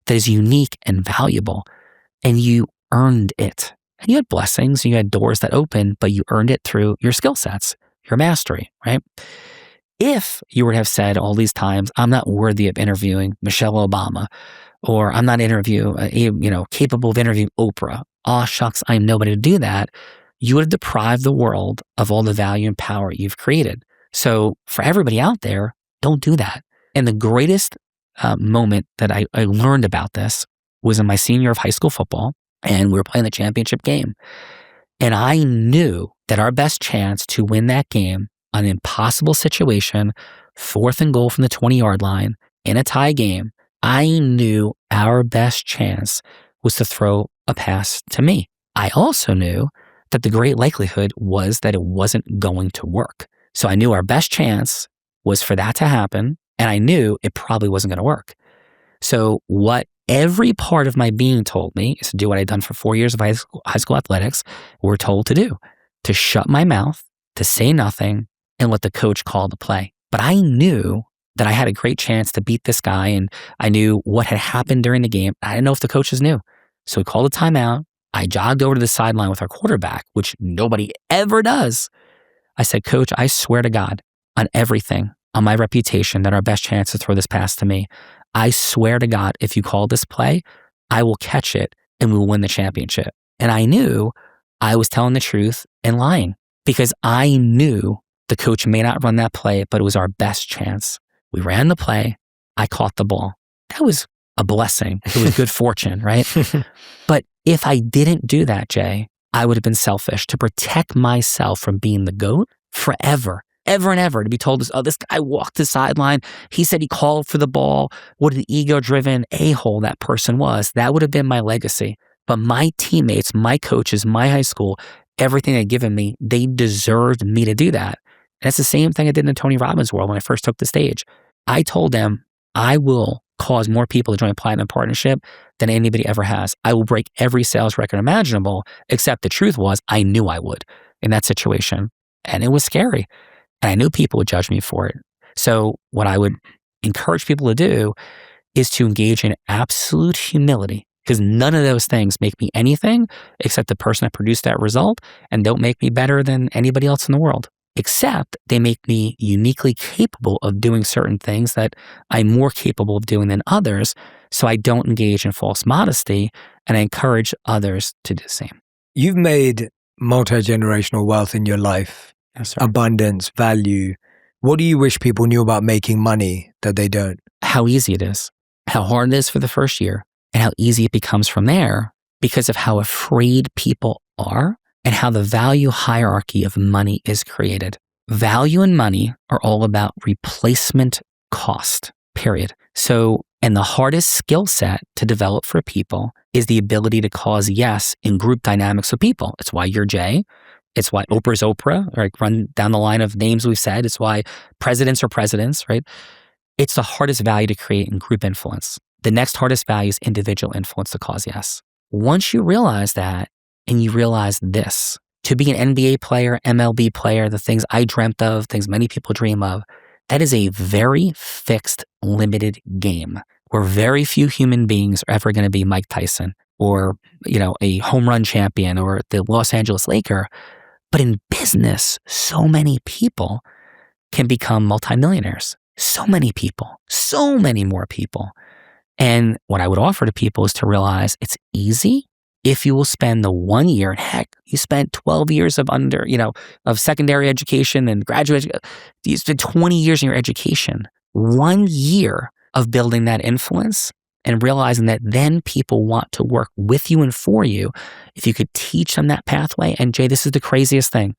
that is unique and valuable, and you earned it. And you had blessings, and you had doors that opened, but you earned it through your skill sets, your mastery, right? If you were to have said all these times, I'm not worthy of interviewing Michelle Obama, or I'm not capable of interviewing Oprah, oh shucks, I'm nobody to do that, you would have deprived the world of all the value and power you've created. So for everybody out there, don't do that. And the greatest moment that I learned about this was in my senior year of high school football, and we were playing the championship game. And I knew that our best chance to win that game, an impossible situation, 4th and goal from the 20-yard line in a tie game, I knew our best chance was to throw a pass to me. I also knew that the great likelihood was that it wasn't going to work. So I knew our best chance was for that to happen, and I knew it probably wasn't going to work. So what every part of my being told me is to do what I'd done for 4 years of high school athletics were told to do, to shut my mouth, to say nothing, and let the coach call the play. But I knew that I had a great chance to beat this guy, and I knew what had happened during the game. I didn't know if the coaches knew. So we called a timeout. I jogged over to the sideline with our quarterback, which nobody ever does. I said, Coach, I swear to God on everything, on my reputation, that our best chance to throw this pass to me. I swear to God, if you call this play, I will catch it and we will win the championship. And I knew I was telling the truth and lying because I knew the coach may not run that play, but it was our best chance. We ran the play. I caught the ball. That was a blessing. It was good fortune, right? But if I didn't do that, Jay, I would have been selfish to protect myself from being the GOAT forever, ever and ever, to be told this, oh, this guy walked the sideline. He said he called for the ball. What an ego-driven a-hole that person was. That would have been my legacy. But my teammates, my coaches, my high school, everything they'd given me, they deserved me to do that. And it's the same thing I did in the Tony Robbins world when I first took the stage. I told them, I will cause more people to join Platinum Partnership than anybody ever has. I will break every sales record imaginable, except the truth was I knew I would in that situation. And it was scary. And I knew people would judge me for it. So what I would encourage people to do is to engage in absolute humility, because none of those things make me anything except the person that produced that result, and don't make me better than anybody else in the world, except they make me uniquely capable of doing certain things that I'm more capable of doing than others. So I don't engage in false modesty, and I encourage others to do the same. You've made multi-generational wealth in your life, Yes, sir. abundance, value. What do you wish people knew about making money that they don't? How easy it is, how hard it is for the first year, and how easy it becomes from there because of how afraid people are and how the value hierarchy of money is created. value and money are all about replacement cost, period. So, and the hardest skill set to develop for people is the ability to cause yes in group dynamics with people. It's why you're Jay. It's why Oprah's Oprah, right? Run down the line of names we've said. It's why presidents are presidents, right? It's the hardest value to create in group influence. The next hardest value is individual influence to cause yes. Once you realize that, and you realize this, to be an NBA player, MLB player, the things I dreamt of, things many people dream of, that is a very fixed, limited game where very few human beings are ever going to be Mike Tyson or, a home run champion or the Los Angeles Laker. But in business, so many people can become multimillionaires. So many people, so many more people. And what I would offer to people is to realize it's easy if you will spend the 1 year, and heck, you spent 12 years of of secondary education and graduate, you spent 20 years in your education, 1 year of building that influence and realizing that then people want to work with you and for you. If you could teach them that pathway, and Jay, this is the craziest thing.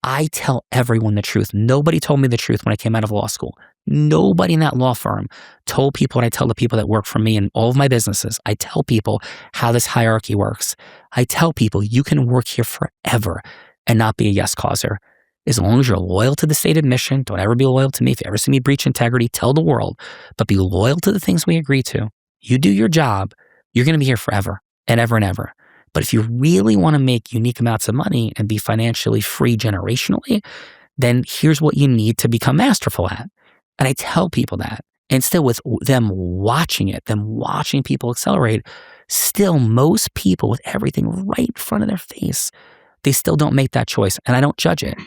I tell everyone the truth. Nobody told me the truth when I came out of law school. Nobody in that law firm told people what I tell the people that work for me in all of my businesses. I tell people how this hierarchy works. I tell people you can work here forever and not be a yes causer. As long as you're loyal to the stated mission, don't ever be loyal to me. If you ever see me breach integrity, tell the world, but be loyal to the things we agree to. You do your job, you're going to be here forever and ever and ever. But if you really want to make unique amounts of money and be financially free generationally, then here's what you need to become masterful at. And I tell people that. And still with them watching it, them watching people accelerate, still most people with everything right in front of their face, they still don't make that choice. And I don't judge it.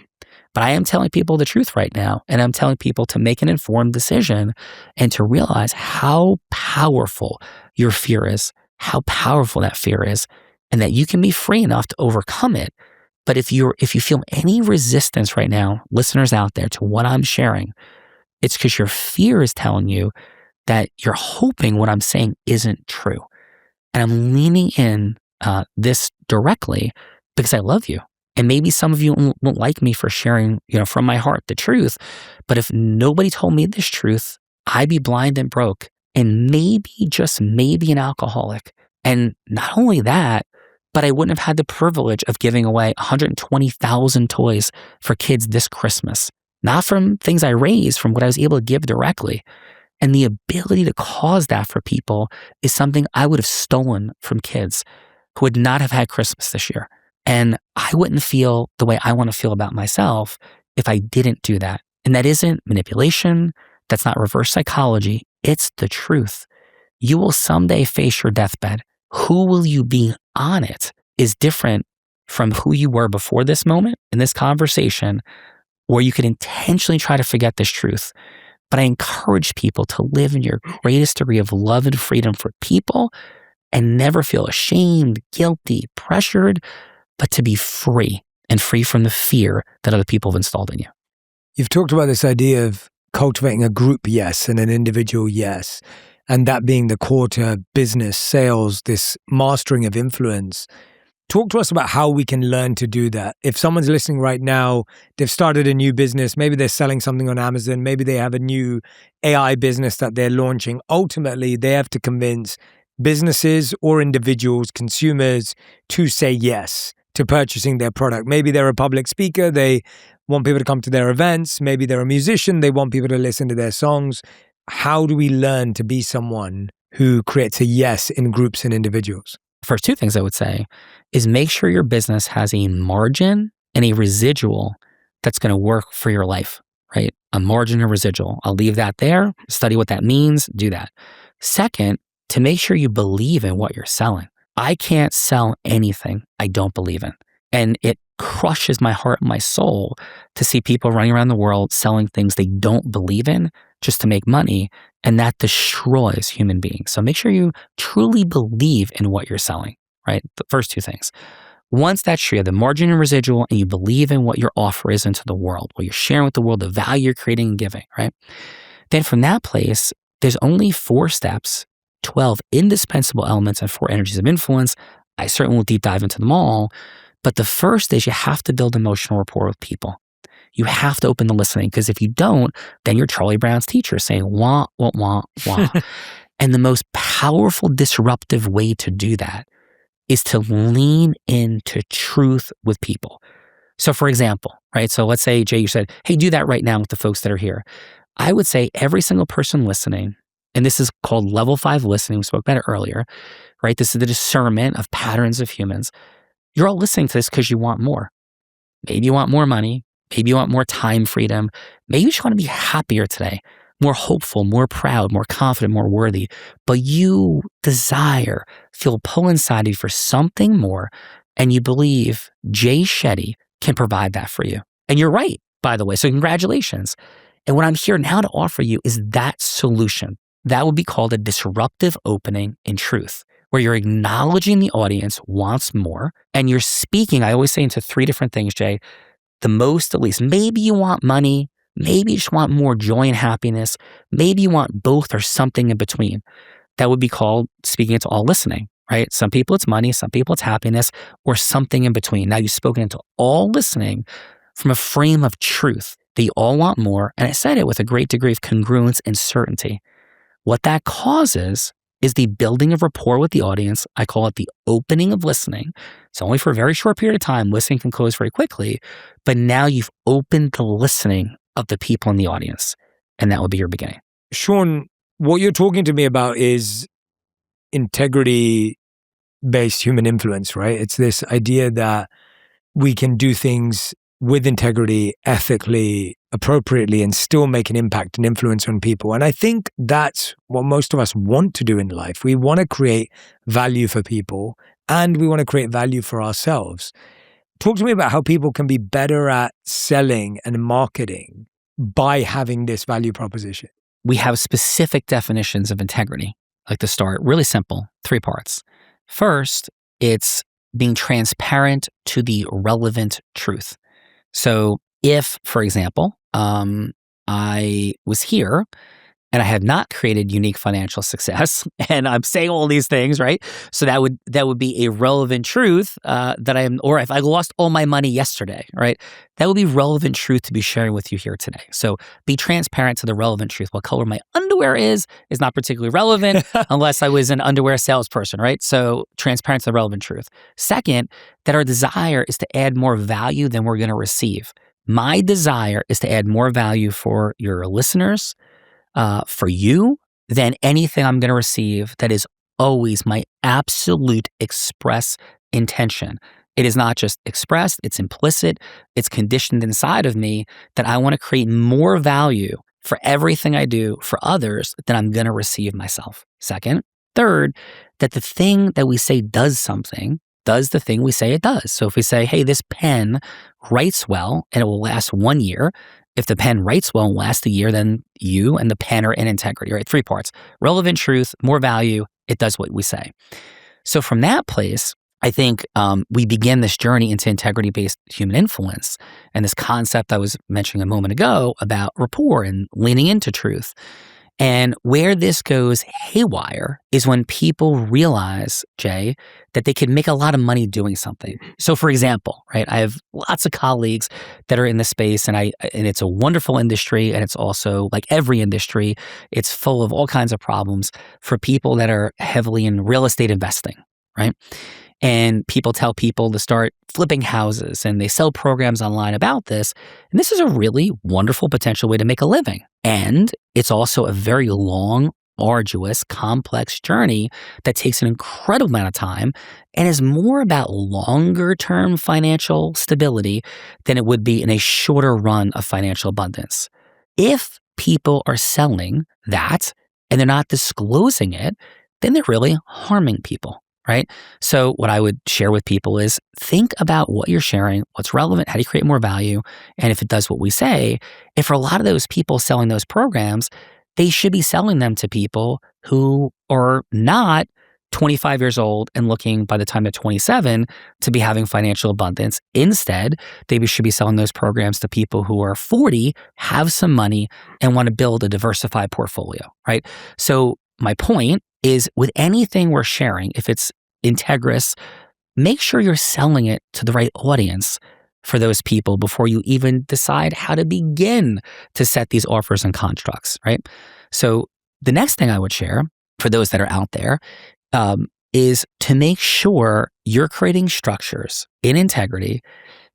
But I am telling people the truth right now. And I'm telling people to make an informed decision and to realize how powerful your fear is, how powerful that fear is, and that you can be free enough to overcome it. But if you feel any resistance right now, listeners out there, to what I'm sharing, it's because your fear is telling you that you're hoping what I'm saying isn't true. And I'm leaning in this directly because I love you. And maybe some of you won't like me for sharing, from my heart, the truth. But if nobody told me this truth, I'd be blind and broke and maybe, just maybe, an alcoholic. And not only that, but I wouldn't have had the privilege of giving away 120,000 toys for kids this Christmas. Not from things I raised, from what I was able to give directly. And the ability to cause that for people is something I would have stolen from kids who would not have had Christmas this year. And I wouldn't feel the way I want to feel about myself if I didn't do that. And that isn't manipulation. That's not reverse psychology. It's the truth. You will someday face your deathbed. Who will you be on it is different from who you were before this moment in this conversation, where you could intentionally try to forget this truth. But I encourage people to live in your greatest degree of love and freedom for people and never feel ashamed, guilty, pressured, but to be free and free from the fear that other people have installed in you. You've talked about this idea of cultivating a group yes and an individual yes, and that being the core to business, sales, this mastering of influence. Talk to us about how we can learn to do that. If someone's listening right now, they've started a new business, maybe they're selling something on Amazon, maybe they have a new AI business that they're launching. Ultimately, they have to convince businesses or individuals, consumers, to say yes to purchasing their product. Maybe they're a public speaker, they want people to come to their events. Maybe they're a musician, they want people to listen to their songs. How do we learn to be someone who creates a yes in groups and individuals? First two things I would say is make sure your business has a margin and a residual that's going to work for your life, right? A margin and residual. I'll leave that there. Study what that means. Do that. Second, to make sure you believe in what you're selling. I can't sell anything I don't believe in. And it crushes my heart and my soul to see people running around the world selling things they don't believe in just to make money. And that destroys human beings. So make sure you truly believe in what you're selling, right? The first two things. Once that's true, the margin and residual, and you believe in what your offer is into the world, what you're sharing with the world, the value you're creating and giving, right? Then from that place, there's only 4 steps, 12 indispensable elements and 4 energies of influence. I certainly won't deep dive into them all. But the first is you have to build emotional rapport with people. You have to open the listening, because if you don't, then you're Charlie Brown's teacher saying wah, wah, wah, wah. And the most powerful disruptive way to do that is to lean into truth with people. So for example, right? So let's say, Jay, you said, hey, do that right now with the folks that are here. I would say every single person listening, and this is called level 5 listening, we spoke about it earlier, right? This is the discernment of patterns of humans. You're all listening to this because you want more. Maybe you want more money. Maybe you want more time freedom. Maybe you just want to be happier today, more hopeful, more proud, more confident, more worthy. But you desire, feel a pull inside of you for something more, and you believe Jay Shetty can provide that for you. And you're right, by the way. So congratulations. And what I'm here now to offer you is that solution. That would be called a disruptive opening in truth, where you're acknowledging the audience wants more, and you're speaking, I always say, into 3 different things, Jay. The most, at least. Maybe you want money. Maybe you just want more joy and happiness. Maybe you want both or something in between. That would be called speaking into all listening, right? Some people it's money, some people it's happiness, or something in between. Now you've spoken into all listening from a frame of truth that you all want more. And I said it with a great degree of congruence and certainty. What that causes is the building of rapport with the audience. I call it the opening of listening. It's only for a very short period of time. Listening can close very quickly, but now you've opened the listening of the people in the audience, and that would be your beginning. Sean, what you're talking to me about is integrity-based human influence, right? It's this idea that we can do things with integrity, ethically, appropriately, and still make an impact and influence on people. And I think that's what most of us want to do in life. We want to create value for people, and we want to create value for ourselves. Talk to me about how people can be better at selling and marketing by having this value proposition. We have specific definitions of integrity. Like to start really simple, 3 parts. First, it's being transparent to the relevant truth. So if, for example, I was here and I have not created unique financial success, and I'm saying all these things, right? So that would be a relevant truth that I am, or if I lost all my money yesterday, right? That would be relevant truth to be sharing with you here today. So be transparent to the relevant truth. What color my underwear is not particularly relevant unless I was an underwear salesperson, right? So transparent to the relevant truth. Second, that our desire is to add more value than we're going to receive. My desire is to add more value for your listeners, for you, than anything I'm going to receive. That is always my absolute express intention. It is not just expressed, it's implicit, it's conditioned inside of me that I want to create more value for everything I do for others than I'm going to receive myself. Second. Third, that the thing that we say does something does the thing we say it does. So if we say, hey, this pen writes well and it will last 1 year, if the pen writes well and lasts a year, then you and the pen are in integrity, right? 3 parts. Relevant truth, more value, it does what we say. So from that place, I think we begin this journey into integrity-based human influence and this concept I was mentioning a moment ago about rapport and leaning into truth. And where this goes haywire is when people realize, Jay, that they can make a lot of money doing something. So for example, right, I have lots of colleagues that are in this space, and it's a wonderful industry, and it's also like every industry, it's full of all kinds of problems for people that are heavily in real estate investing, right? And people tell people to start flipping houses, and they sell programs online about this. And this is a really wonderful potential way to make a living. And it's also a very long, arduous, complex journey that takes an incredible amount of time and is more about longer term financial stability than it would be in a shorter run of financial abundance. If people are selling that and they're not disclosing it, then they're really harming people. Right? So what I would share with people is think about what you're sharing, what's relevant, how do you create more value, and if it does what we say, if for a lot of those people selling those programs, they should be selling them to people who are not 25 years old and looking by the time they're 27 to be having financial abundance. Instead, they should be selling those programs to people who are 40, have some money, and want to build a diversified portfolio, right? So my point is with anything we're sharing, if it's integrous, make sure you're selling it to the right audience, for those people before you even decide how to begin to set these offers and constructs, right? So the next thing I would share for those that are out there is to make sure you're creating structures in integrity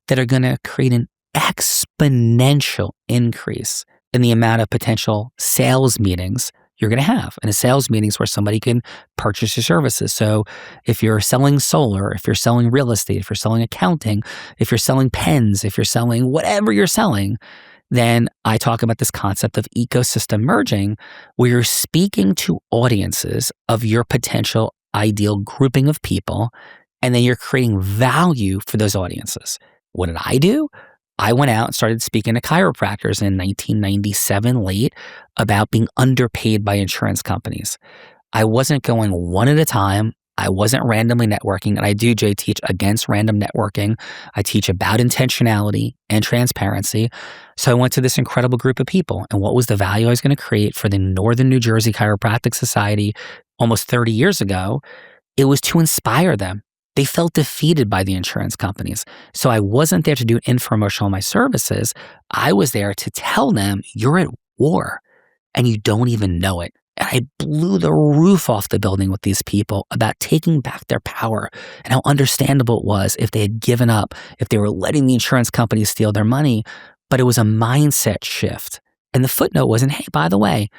that are going to create an exponential increase in the amount of potential sales meetings you're going to have. And a sales meeting is where somebody can purchase your services. So if you're selling solar, if you're selling real estate, if you're selling accounting, if you're selling pens, if you're selling whatever you're selling, then I talk about this concept of ecosystem merging, where you're speaking to audiences of your potential ideal grouping of people, and then you're creating value for those audiences. What did I do? I went out and started speaking to chiropractors in 1997 late about being underpaid by insurance companies. I wasn't going one at a time. I wasn't randomly networking. And I do, Jay, teach against random networking. I teach about intentionality and transparency. So I went to this incredible group of people. And what was the value I was going to create for the Northern New Jersey Chiropractic Society almost 30 years ago? It was to inspire them. They felt defeated by the insurance companies. So I wasn't there to do an infomercial on my services. I was there to tell them, you're at war and you don't even know it. And I blew the roof off the building with these people about taking back their power and how understandable it was if they had given up, if they were letting the insurance companies steal their money. But it was a mindset shift. And the footnote wasn't, hey, by the way,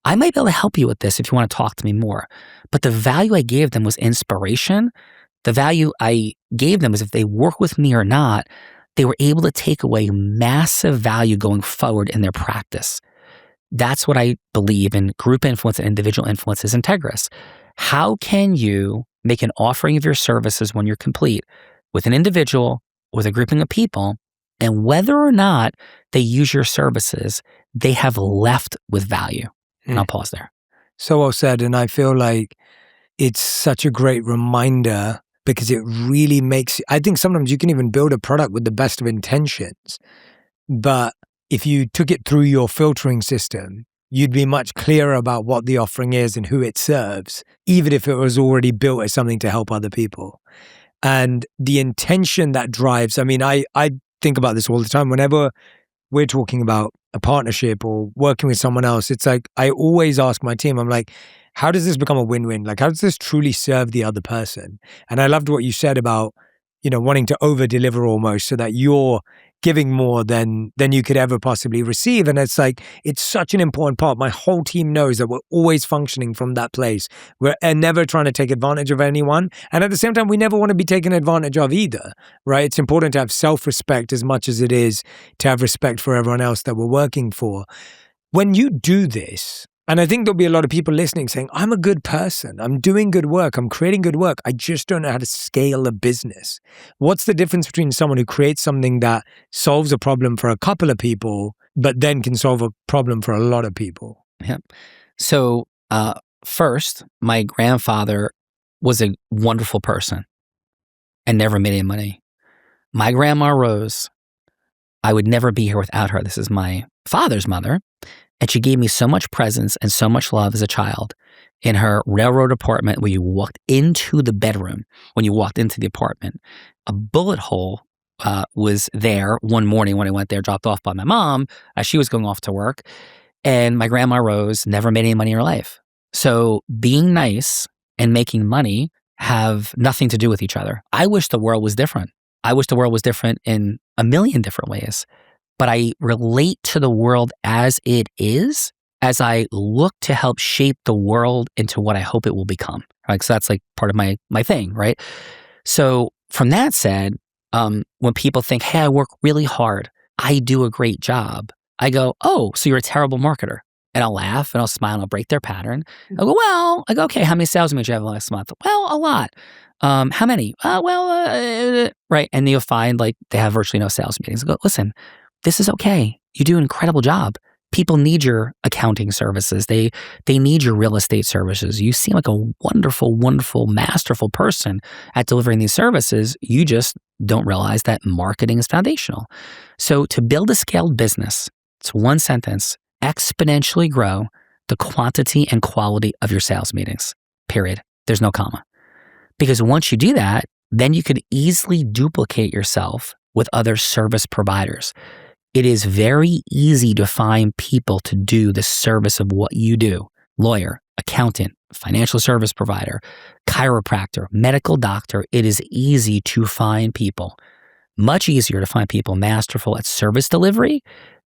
I might be able to help you with this if you want to talk to me more. But the value I gave them was inspiration. The value I gave them is if they work with me or not, they were able to take away massive value going forward in their practice. That's what I believe in group influence and individual influence is integrous. How can you make an offering of your services when you're complete with an individual, with a grouping of people, and whether or not they use your services, they have left with value? And I'll pause there. So well said. And I feel like it's such a great reminder because it really makes, I think sometimes you can even build a product with the best of intentions, but if you took it through your filtering system, you'd be much clearer about what the offering is and who it serves, even if it was already built as something to help other people. And the intention that drives, I mean, I think about this all the time. Whenever we're talking about a partnership or working with someone else, it's like, I always ask my team, I'm like, how does this become a win-win? Like, how does this truly serve the other person? And I loved what you said about, wanting to over-deliver almost so that you're giving more than you could ever possibly receive. And it's like, it's such an important part. My whole team knows that we're always functioning from that place. We're never trying to take advantage of anyone. And at the same time, we never want to be taken advantage of either, right? It's important to have self-respect as much as it is to have respect for everyone else that we're working for. When you do this, and I think there'll be a lot of people listening saying, I'm a good person. I'm doing good work. I'm creating good work. I just don't know how to scale a business. What's the difference between someone who creates something that solves a problem for a couple of people, but then can solve a problem for a lot of people? Yeah. So first, my grandfather was a wonderful person and never made any money. My grandma Rose, I would never be here without her. This is my father's mother. And she gave me so much presence and so much love as a child in her railroad apartment where you walked into the bedroom, when you walked into the apartment. A bullet hole was there one morning when I went there, dropped off by my mom as she was going off to work. And my grandma Rose never made any money in her life. So being nice and making money have nothing to do with each other. I wish the world was different. I wish the world was different in a million different ways. But I relate to the world as it is, as I look to help shape the world into what I hope it will become. Right? So that's like part of my thing, right? So from that said, when people think, hey, I work really hard, I do a great job, I go, oh, so you're a terrible marketer. And I'll laugh and I'll smile and I'll break their pattern. I'll go, okay, how many sales meetings did you have last month? Well, a lot. How many? Right. And you'll find like they have virtually no sales meetings. I go, listen, this is okay. You do an incredible job. People need your accounting services. They need your real estate services. You seem like a wonderful, wonderful, masterful person at delivering these services. You just don't realize that marketing is foundational. So to build a scaled business, it's one sentence, exponentially grow the quantity and quality of your sales meetings, period. There's no comma. Because once you do that, then you could easily duplicate yourself with other service providers. It is very easy to find people to do the service of what you do. Lawyer, accountant, financial service provider, chiropractor, medical doctor. It is easy to find people. Much easier to find people masterful at service delivery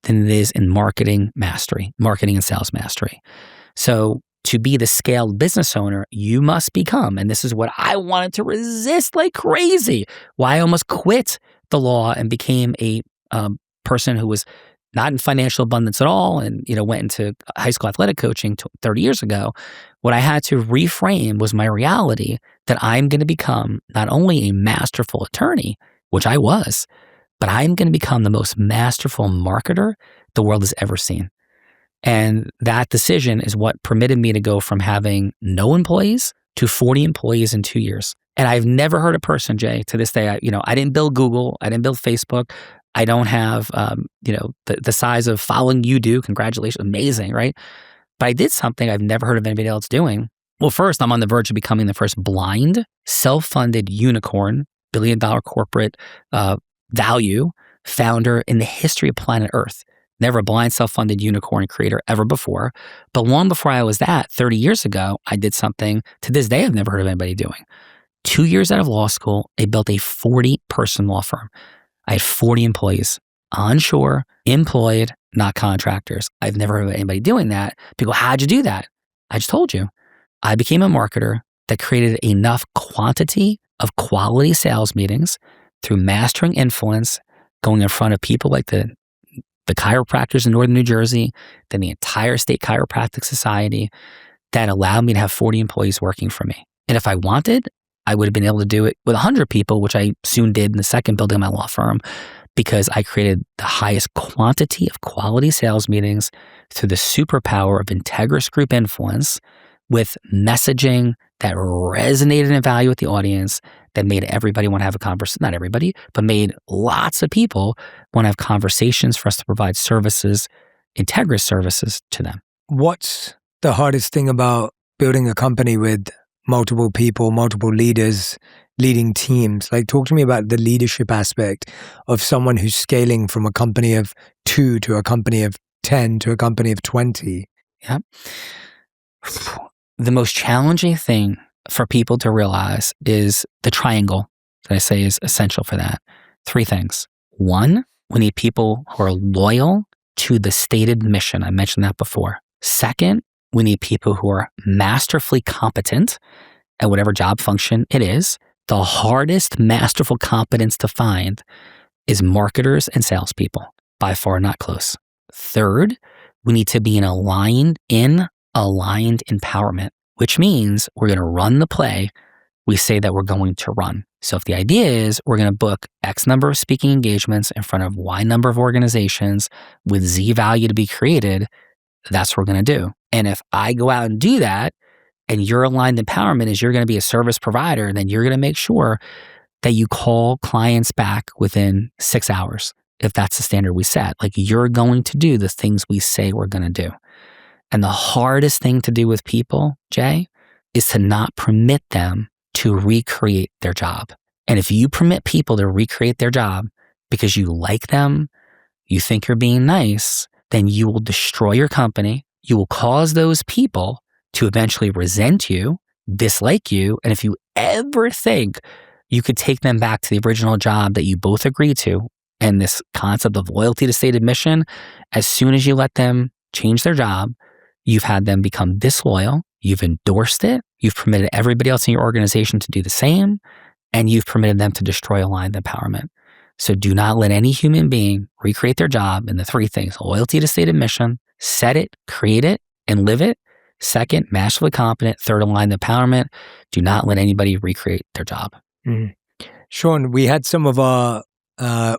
than it is in marketing mastery, marketing and sales mastery. So to be the scaled business owner, you must become, and this is what I wanted to resist like crazy, why I almost quit the law and became a person who was not in financial abundance at all and went into high school athletic coaching 30 years ago. What I had to reframe was my reality that I'm going to become not only a masterful attorney, which I was, but I'm going to become the most masterful marketer the world has ever seen. And that decision is what permitted me to go from having no employees to 40 employees in 2 years. And I've never heard a person, Jay, to this day, I didn't build Google. I didn't build Facebook. I don't have, the size of following you do. Congratulations. Amazing, right? But I did something I've never heard of anybody else doing. Well, first, I'm on the verge of becoming the first blind, self-funded unicorn, billion-dollar corporate value founder in the history of planet Earth. Never a blind, self-funded unicorn creator ever before. But long before I was that, 30 years ago, I did something to this day I've never heard of anybody doing. 2 years out of law school, I built a 40-person law firm. I had 40 employees, onshore, employed, not contractors. I've never heard of anybody doing that. People, how'd you do that? I just told you. I became a marketer that created enough quantity of quality sales meetings through mastering influence, going in front of people like the chiropractors in Northern New Jersey, then the entire state chiropractic society, that allowed me to have 40 employees working for me. And if I wanted, I would have been able to do it with 100 people, which I soon did in the second building of my law firm, because I created the highest quantity of quality sales meetings through the superpower of integrous group influence with messaging that resonated in value with the audience, that made everybody want to have a conversation, not everybody, but made lots of people want to have conversations for us to provide services, integrous services to them. What's the hardest thing about building a company with multiple people, multiple leaders, leading teams? Like, talk to me about the leadership aspect of someone who's scaling from a company of 2 to a company of 10 to a company of 20. Yeah. The most challenging thing for people to realize is the triangle that I say is essential for that. 3 things. 1, we need people who are loyal to the stated mission. I mentioned that before. 2nd, we need people who are masterfully competent at whatever job function it is. The hardest masterful competence to find is marketers and salespeople, by far not close. 3rd, we need to be in aligned empowerment, which means we're going to run the play we say that we're going to run. So if the idea is we're going to book X number of speaking engagements in front of Y number of organizations with Z value to be created, that's what we're going to do. And if I go out and do that, and your aligned empowerment is you're going to be a service provider, then you're going to make sure that you call clients back within 6 hours, if that's the standard we set. Like, you're going to do the things we say we're going to do. And the hardest thing to do with people, Jay, is to not permit them to recreate their job. And if you permit people to recreate their job because you like them, you think you're being nice, then you will destroy your company. You will cause those people to eventually resent you, dislike you. And if you ever think you could take them back to the original job that you both agreed to, and this concept of loyalty to stated mission, as soon as you let them change their job, you've had them become disloyal, you've endorsed it, you've permitted everybody else in your organization to do the same, and you've permitted them to destroy aligned empowerment. So do not let any human being recreate their job in the 3 things: loyalty to stated mission, set it, create it, and live it. 2nd, masterfully competent. 3rd, aligned empowerment. Do not let anybody recreate their job. Sean, we had some of our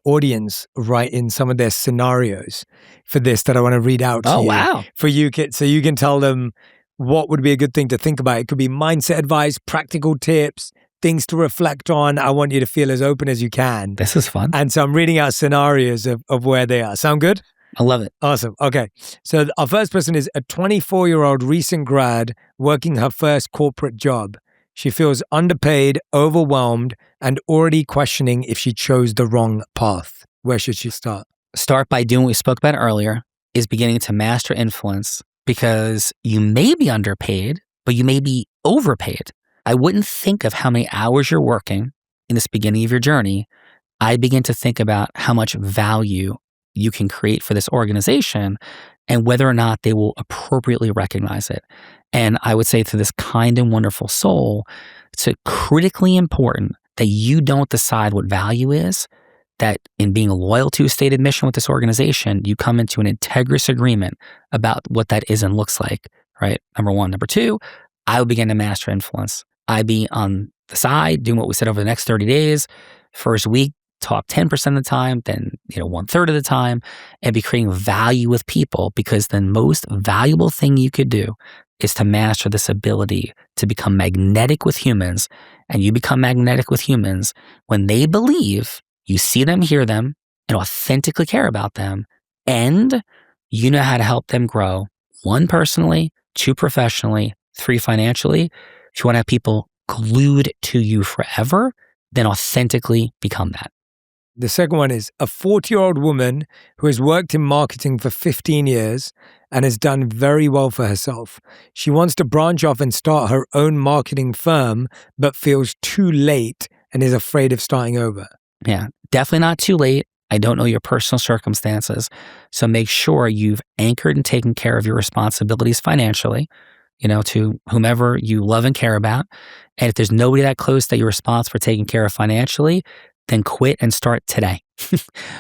audience write in some of their scenarios for this that I want to read out to you. Wow. For you, so you can tell them what would be a good thing to think about. It could be mindset advice, practical tips, things to reflect on. I want you to feel as open as you can. This is fun. And so I'm reading out scenarios of where they are. Sound good? I love it. Awesome. Okay. So our first person is a 24-year-old recent grad working her first corporate job. She feels underpaid, overwhelmed, and already questioning if she chose the wrong path. Where should she start? Start by doing what we spoke about earlier, is beginning to master influence, because you may be underpaid, but you may be overpaid. I wouldn't think of how many hours you're working in this beginning of your journey. I begin to think about how much value you can create for this organization and whether or not they will appropriately recognize it. And I would say to this kind and wonderful soul, it's critically important that you don't decide what value is, that in being loyal to a stated mission with this organization, you come into an integrous agreement about what that is and looks like, right? Number one. Number two, I will begin to master influence. I be on the side doing what we said over the next 30 days. First week, talk 10% of the time, then 1/3 of the time, and be creating value with people, because the most valuable thing you could do is to master this ability to become magnetic with humans. And you become magnetic with humans when they believe you see them, hear them, and authentically care about them, and you know how to help them grow, 1, personally, 2, professionally, 3, financially. If you want to have people glued to you forever, then authentically become that. The second one is a 40-year-old woman who has worked in marketing for 15 years and has done very well for herself. She wants to branch off and start her own marketing firm, but feels too late and is afraid of starting over. Yeah, definitely not too late. I don't know your personal circumstances. So make sure you've anchored and taken care of your responsibilities financially, to whomever you love and care about. And if there's nobody that close that you're responsible for taking care of financially, then quit and start today.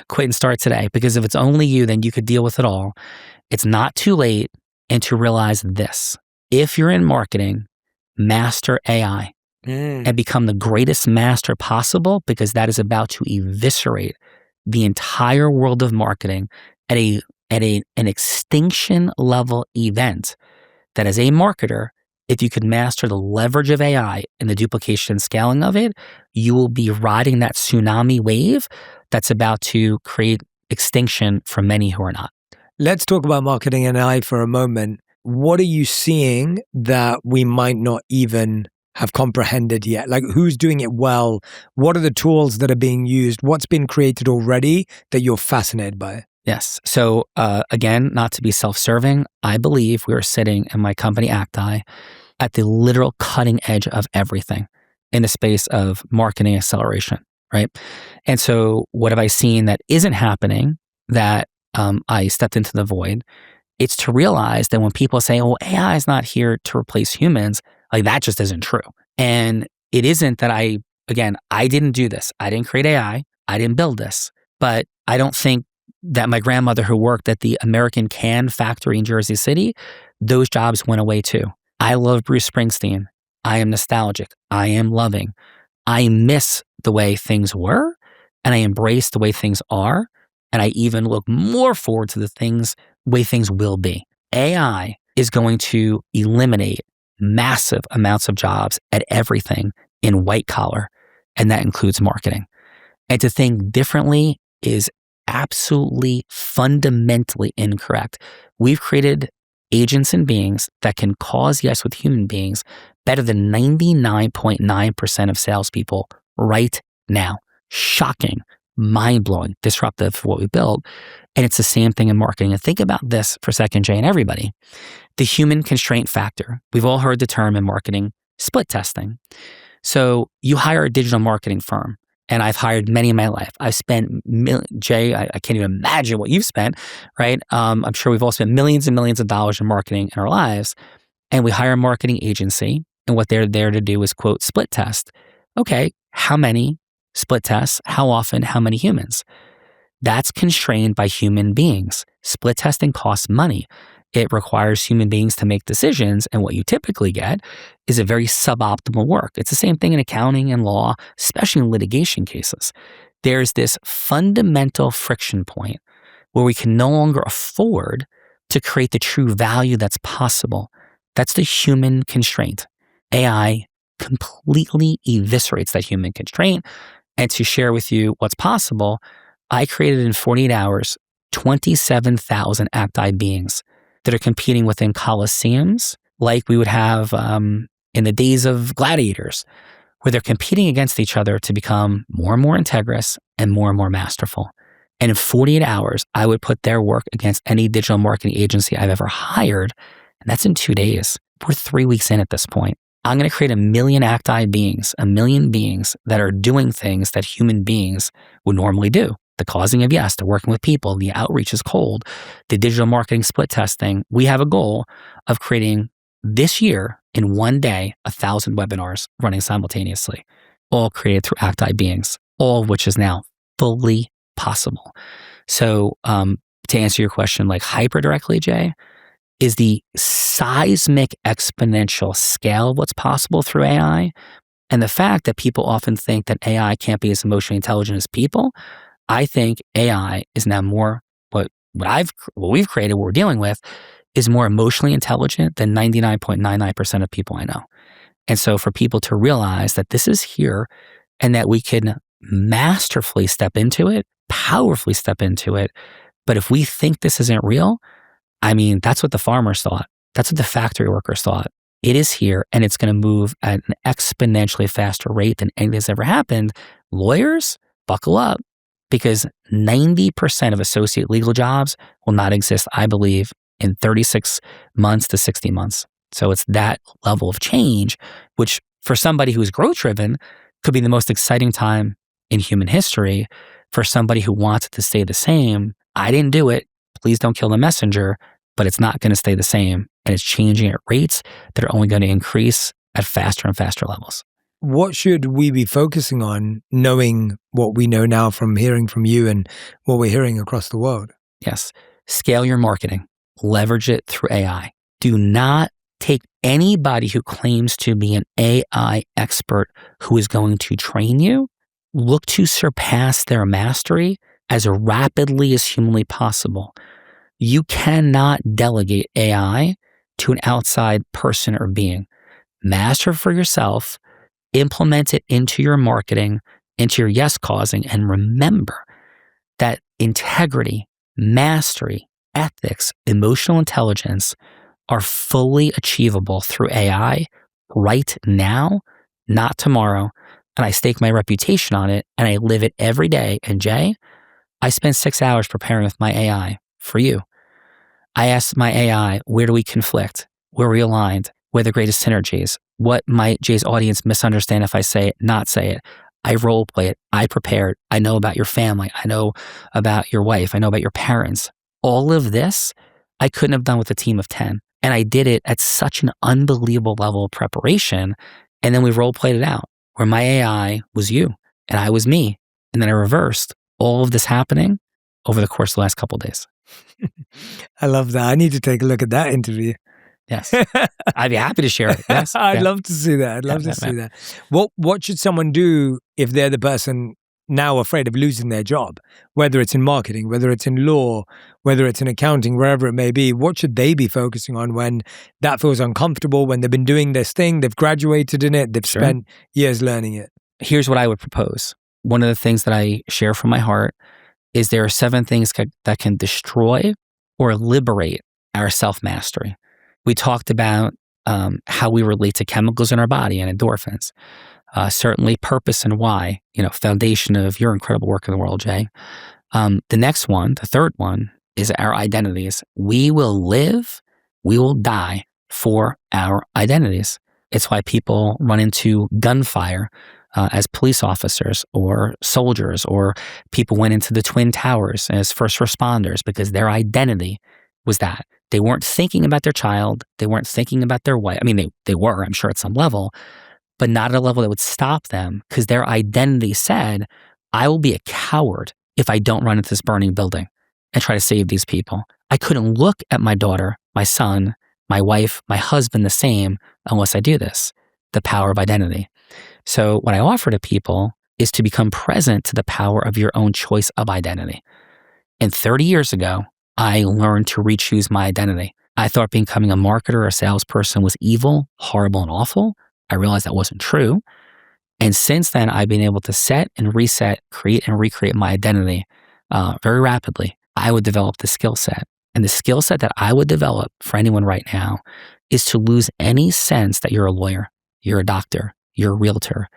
Quit and start today. Because if it's only you, then you could deal with it all. It's not too late. And to realize this, if you're in marketing, master AI and become the greatest master possible, because that is about to eviscerate the entire world of marketing at an extinction level event. That as a marketer, if you could master the leverage of AI and the duplication and scaling of it, you will be riding that tsunami wave that's about to create extinction for many who are not. Let's talk about marketing and AI for a moment. What are you seeing that we might not even have comprehended yet? Like, who's doing it well? What are the tools that are being used? What's been created already that you're fascinated by? Yes. So again, not to be self-serving, I believe we are sitting in my company Acti at the literal cutting edge of everything in the space of marketing acceleration, right? And so what have I seen that isn't happening that I stepped into the void? It's to realize that when people say, oh, AI is not here to replace humans, like that just isn't true. And it isn't that I didn't do this. I didn't create AI. I didn't build this. But I don't think that my grandmother who worked at the American Can factory in Jersey City, those jobs went away too. I love Bruce Springsteen. I am nostalgic. I am loving. I miss the way things were, and I embrace the way things are. And I even look more forward to the way things will be. AI is going to eliminate massive amounts of jobs at everything in white collar, and that includes marketing. And to think differently is absolutely fundamentally incorrect. We've created agents and beings that can cause yes with human beings better than 99.9% of salespeople right now. Shocking, mind-blowing, disruptive for what we built. And it's the same thing in marketing. And think about this for a second, Jay, and everybody. The human constraint factor. We've all heard the term in marketing, split testing. So you hire a digital marketing firm. And I've hired many in my life. I've spent, Jay, I can't even imagine what you've spent, right? I'm sure we've all spent millions and millions of dollars in marketing in our lives. And we hire a marketing agency. And what they're there to do is, quote, split test. Okay, how many split tests? How often? How many humans? That's constrained by human beings. Split testing costs money. It requires human beings to make decisions, and what you typically get is a very suboptimal work. It's the same thing in accounting and law, especially in litigation cases. There's this fundamental friction point where we can no longer afford to create the true value that's possible. That's the human constraint. AI completely eviscerates that human constraint. And to share with you what's possible, I created in 48 hours 27,000 Acti beings that are competing within coliseums, like we would have in the days of gladiators, where they're competing against each other to become more and more integrous and more masterful. And in 48 hours, I would put their work against any digital marketing agency I've ever hired. And that's in 2 days. We're 3 weeks in at this point. I'm going to create 1 million acti beings, 1 million beings that are doing things that human beings would normally do. The causing of yes, the working with people, the outreach is cold, the digital marketing split testing. We have a goal of creating this year in 1 day, 1,000 webinars running simultaneously, all created through acti beings, all of which is now fully possible. So to answer your question, like hyper directly, Jay, is the seismic exponential scale of what's possible through AI. And the fact that people often think that AI can't be as emotionally intelligent as people, I think AI is now more what we've created, what we're dealing with, is more emotionally intelligent than 99.99% of people I know. And so for people to realize that this is here and that we can masterfully step into it, powerfully step into it. But if we think this isn't real, I mean, that's what the farmers thought. That's what the factory workers thought. It is here and it's going to move at an exponentially faster rate than anything that's ever happened. Lawyers, buckle up, because 90% of associate legal jobs will not exist, I believe, in 36 months to 60 months. So it's that level of change, which for somebody who's growth driven could be the most exciting time in human history. For somebody who wants it to stay the same, I didn't do it. Please don't kill the messenger, but it's not going to stay the same. And it's changing at rates that are only going to increase at faster and faster levels. What should we be focusing on, knowing what we know now from hearing from you and what we're hearing across the world? Yes. Scale your marketing. Leverage it through AI. Do not take anybody who claims to be an AI expert who is going to train you. Look to surpass their mastery as rapidly as humanly possible. You cannot delegate AI to an outside person or being. Master it for yourself, implement it into your marketing, into your yes causing, and remember that integrity, mastery, ethics, emotional intelligence are fully achievable through AI right now, not tomorrow. And I stake my reputation on it and I live it every day. And Jay, I spend 6 hours preparing with my AI for you. I asked my AI, where do we conflict? Where are we aligned? Where are the greatest synergies? What might Jay's audience misunderstand if I say it, not say it? I role play it. I prepared. I know about your family. I know about your wife. I know about your parents. All of this, I couldn't have done with a team of 10. And I did it at such an unbelievable level of preparation. And then we role played it out where my AI was you and I was me. And then I reversed all of this happening over the course of the last couple of days. I love that. I need to take a look at that interview. Yes. I'd be happy to share it. Yes. I'd love to see that. I'd love to see that. What should someone do if they're the person now afraid of losing their job, whether it's in marketing, whether it's in law, whether it's in accounting, wherever it may be? What should they be focusing on when that feels uncomfortable, when they've been doing this thing, they've graduated in it, they've spent years learning it? Here's what I would propose. One of the things that I share from my heart is there are 7 things that can destroy or liberate our self-mastery. We talked about how we relate to chemicals in our body and endorphins. Certainly purpose and why, foundation of your incredible work in the world, Jay. The next one, the third one, is our identities. We will live, we will die for our identities. It's why people run into gunfire as police officers or soldiers, or people went into the Twin Towers as first responders because their identity was that. They weren't thinking about their child. They weren't thinking about their wife. I mean, they were, I'm sure, at some level, but not at a level that would stop them because their identity said, I will be a coward if I don't run into this burning building and try to save these people. I couldn't look at my daughter, my son, my wife, my husband the same unless I do this. The power of identity. So what I offer to people is to become present to the power of your own choice of identity. And 30 years ago, I learned to re-choose my identity. I thought becoming a marketer or a salesperson was evil, horrible, and awful. I realized that wasn't true. And since then, I've been able to set and reset, create and recreate my identity very rapidly. I would develop the skill set. And the skill set that I would develop for anyone right now is to lose any sense that you're a lawyer. you're a doctor, you're a realtor,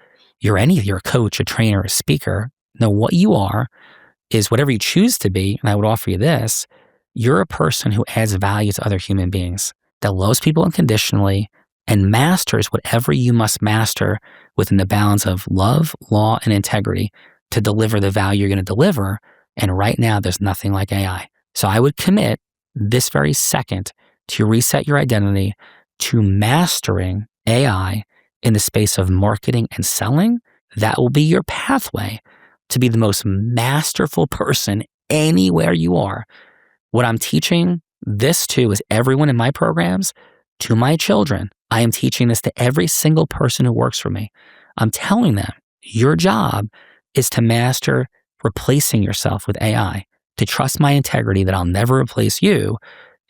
you're a coach, a trainer, a speaker. No, what you are is whatever you choose to be. And I would offer you this: you're a person who adds value to other human beings, that loves people unconditionally and masters whatever you must master within the bounds of love, law, and integrity to deliver the value you're going to deliver. And right now, there's nothing like AI. So I would commit this very second to reset your identity to mastering AI in the space of marketing and selling. That will be your pathway to be the most masterful person anywhere you are. What I'm teaching this to is everyone in my programs, to my children. I am teaching this to every single person who works for me. I'm telling them, your job is to master replacing yourself with AI, to trust my integrity that I'll never replace you.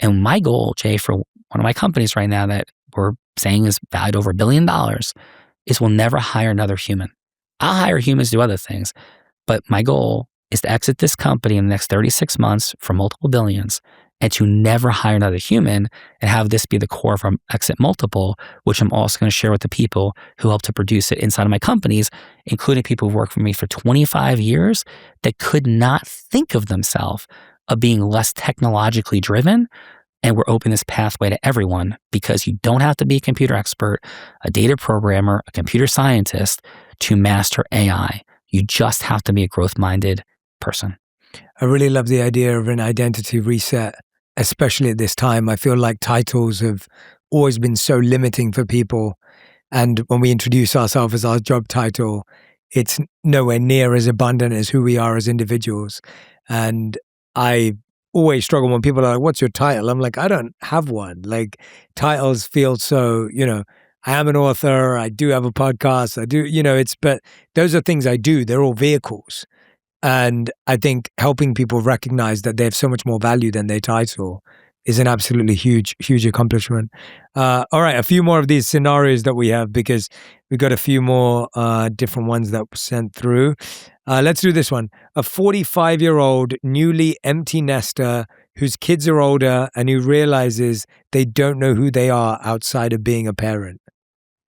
And my goal, Jay, for one of my companies right now that we're saying is valued over $1 billion, is we'll never hire another human. I'll hire humans to do other things, but my goal is to exit this company in the next 36 months for multiple billions and to never hire another human and have this be the core of our exit multiple, which I'm also going to share with the people who help to produce it inside of my companies, including people who've worked for me for 25 years that could not think of themselves of being less technologically driven. And we're opening this pathway to everyone because you don't have to be a computer expert, a data programmer, a computer scientist to master AI. You just have to be a growth-minded person. I really love the idea of an identity reset, especially at this time. I feel like titles have always been so limiting for people. And when we introduce ourselves as our job title, it's nowhere near as abundant as who we are as individuals. And I always struggle when people are like, what's your title? I'm like, I don't have one. Like, titles feel so, I am an author, I do have a podcast, I do, but those are things I do. They're all vehicles. And I think helping people recognize that they have so much more value than their title is an absolutely huge, huge accomplishment. All right, a few more of these scenarios that we have, because we've got a few more different ones that were sent through. Let's do this one. A 45-year-old newly empty nester whose kids are older and who realizes they don't know who they are outside of being a parent.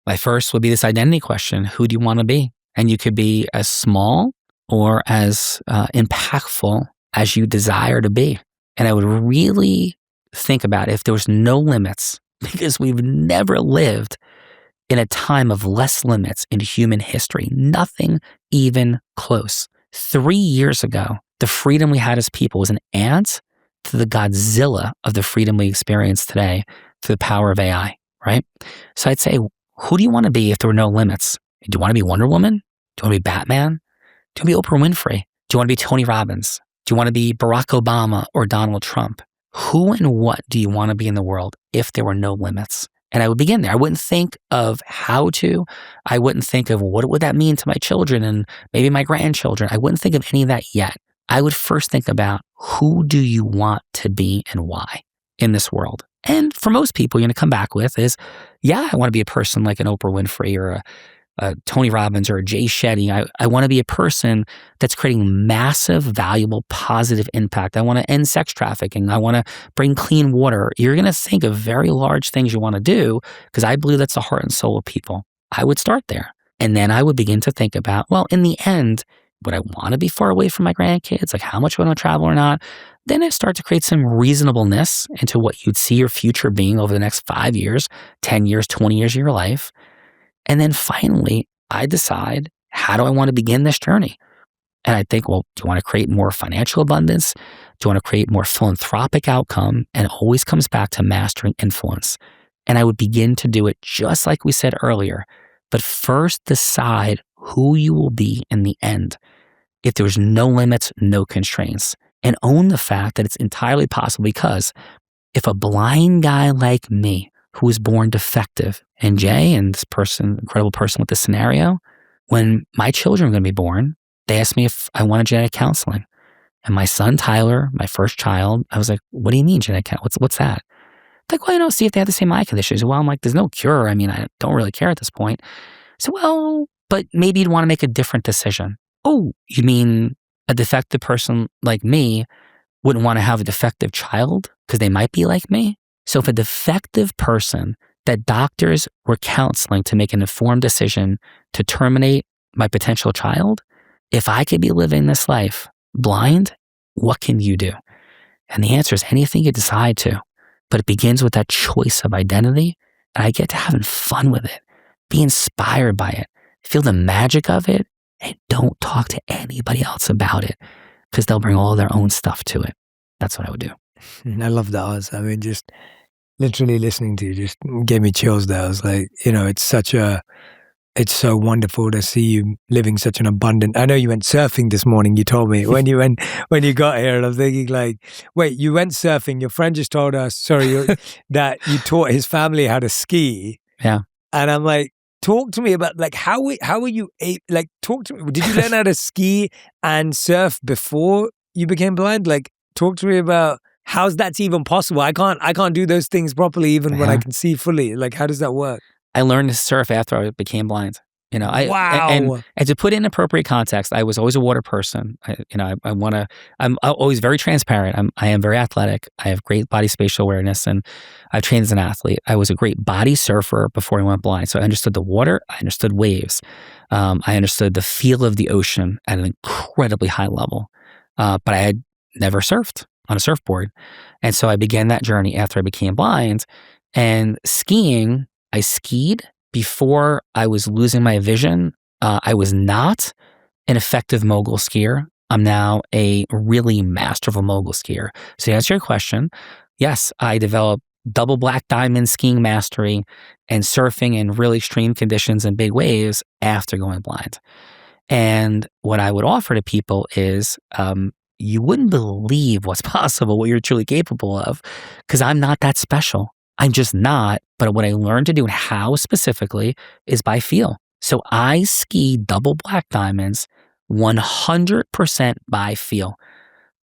My first would be this identity question. Who do you want to be? And you could be as small or as impactful as you desire to be. And I would really think about if there was no limits, because we've never lived in a time of less limits in human history. Nothing even close. 3 years ago, the freedom we had as people was an ant to the Godzilla of the freedom we experience today through the power of AI, right? So I'd say, who do you want to be if there were no limits? Do you want to be Wonder Woman? Do you want to be Batman? Do you want to be Oprah Winfrey? Do you want to be Tony Robbins? Do you want to be Barack Obama or Donald Trump? Who and what do you want to be in the world if there were no limits? And I would begin there. I wouldn't think of how to. I wouldn't think of what would that mean to my children and maybe my grandchildren. I wouldn't think of any of that yet. I would first think about who do you want to be and why in this world? And for most people, you're going to come back with is, yeah, I want to be a person like an Oprah Winfrey or a Tony Robbins or a Jay Shetty. I want to be a person that's creating massive, valuable, positive impact. I want to end sex trafficking. I want to bring clean water. You're going to think of very large things you want to do because I believe that's the heart and soul of people. I would start there. And then I would begin to think about, well, in the end, would I want to be far away from my grandkids? Like how much would I want to travel or not? Then I start to create some reasonableness into what you'd see your future being over the next 5 years, 10 years, 20 years of your life. And then finally, I decide, how do I want to begin this journey? And I think, well, do you want to create more financial abundance? Do you want to create more philanthropic outcome? And it always comes back to mastering influence. And I would begin to do it just like we said earlier. But first decide who you will be in the end. If there's no limits, no constraints. And own the fact that it's entirely possible, because if a blind guy like me who was born defective, and Jay and this person, incredible person with this scenario, when my children were going to be born, they asked me if I wanted genetic counseling. And my son, Tyler, my first child, I was like, what do you mean genetic counseling? What's that? Like, well, see if they have the same eye conditions. Well, I'm like, there's no cure. I mean, I don't really care at this point. So, well, but maybe you'd want to make a different decision. Oh, you mean a defective person like me wouldn't want to have a defective child because they might be like me? So if a defective person that doctors were counseling to make an informed decision to terminate my potential child, if I could be living this life blind, what can you do? And the answer is anything you decide to. But it begins with that choice of identity, and I get to having fun with it, be inspired by it, feel the magic of it, and don't talk to anybody else about it because they'll bring all their own stuff to it. That's what I would do. I love that, Oz. I mean, just literally listening to you just gave me chills there. I was like, it's so wonderful to see you living such an abundant. I know you went surfing this morning. You told me when you got here, and I'm thinking like, wait, you went surfing. Your friend just told us, that you taught his family how to ski. Yeah, and I'm like, talk to me about like how were you like? Talk to me. Did you learn how to ski and surf before you became blind? Like, talk to me about how's that's even possible. I can't do those things properly even when I can see fully. Like, how does that work? I learned to surf after I became blind. Wow. And to put it in appropriate context, I was always a water person. I'm always very transparent. I am very athletic. I have great body spatial awareness, and I've trained as an athlete. I was a great body surfer before I went blind. So I understood the water. I understood waves. I understood the feel of the ocean at an incredibly high level. But I had never surfed on a surfboard. And so I began that journey after I became blind. And skiing, I skied before I was losing my vision. I was not an effective mogul skier. I'm now a really masterful mogul skier. So to answer your question, yes, I developed double black diamond skiing mastery and surfing in really extreme conditions and big waves after going blind. And what I would offer to people is, you wouldn't believe what's possible, what you're truly capable of, because I'm not that special. I'm just not. But what I learned to do and how specifically is by feel. So I ski double black diamonds 100% by feel.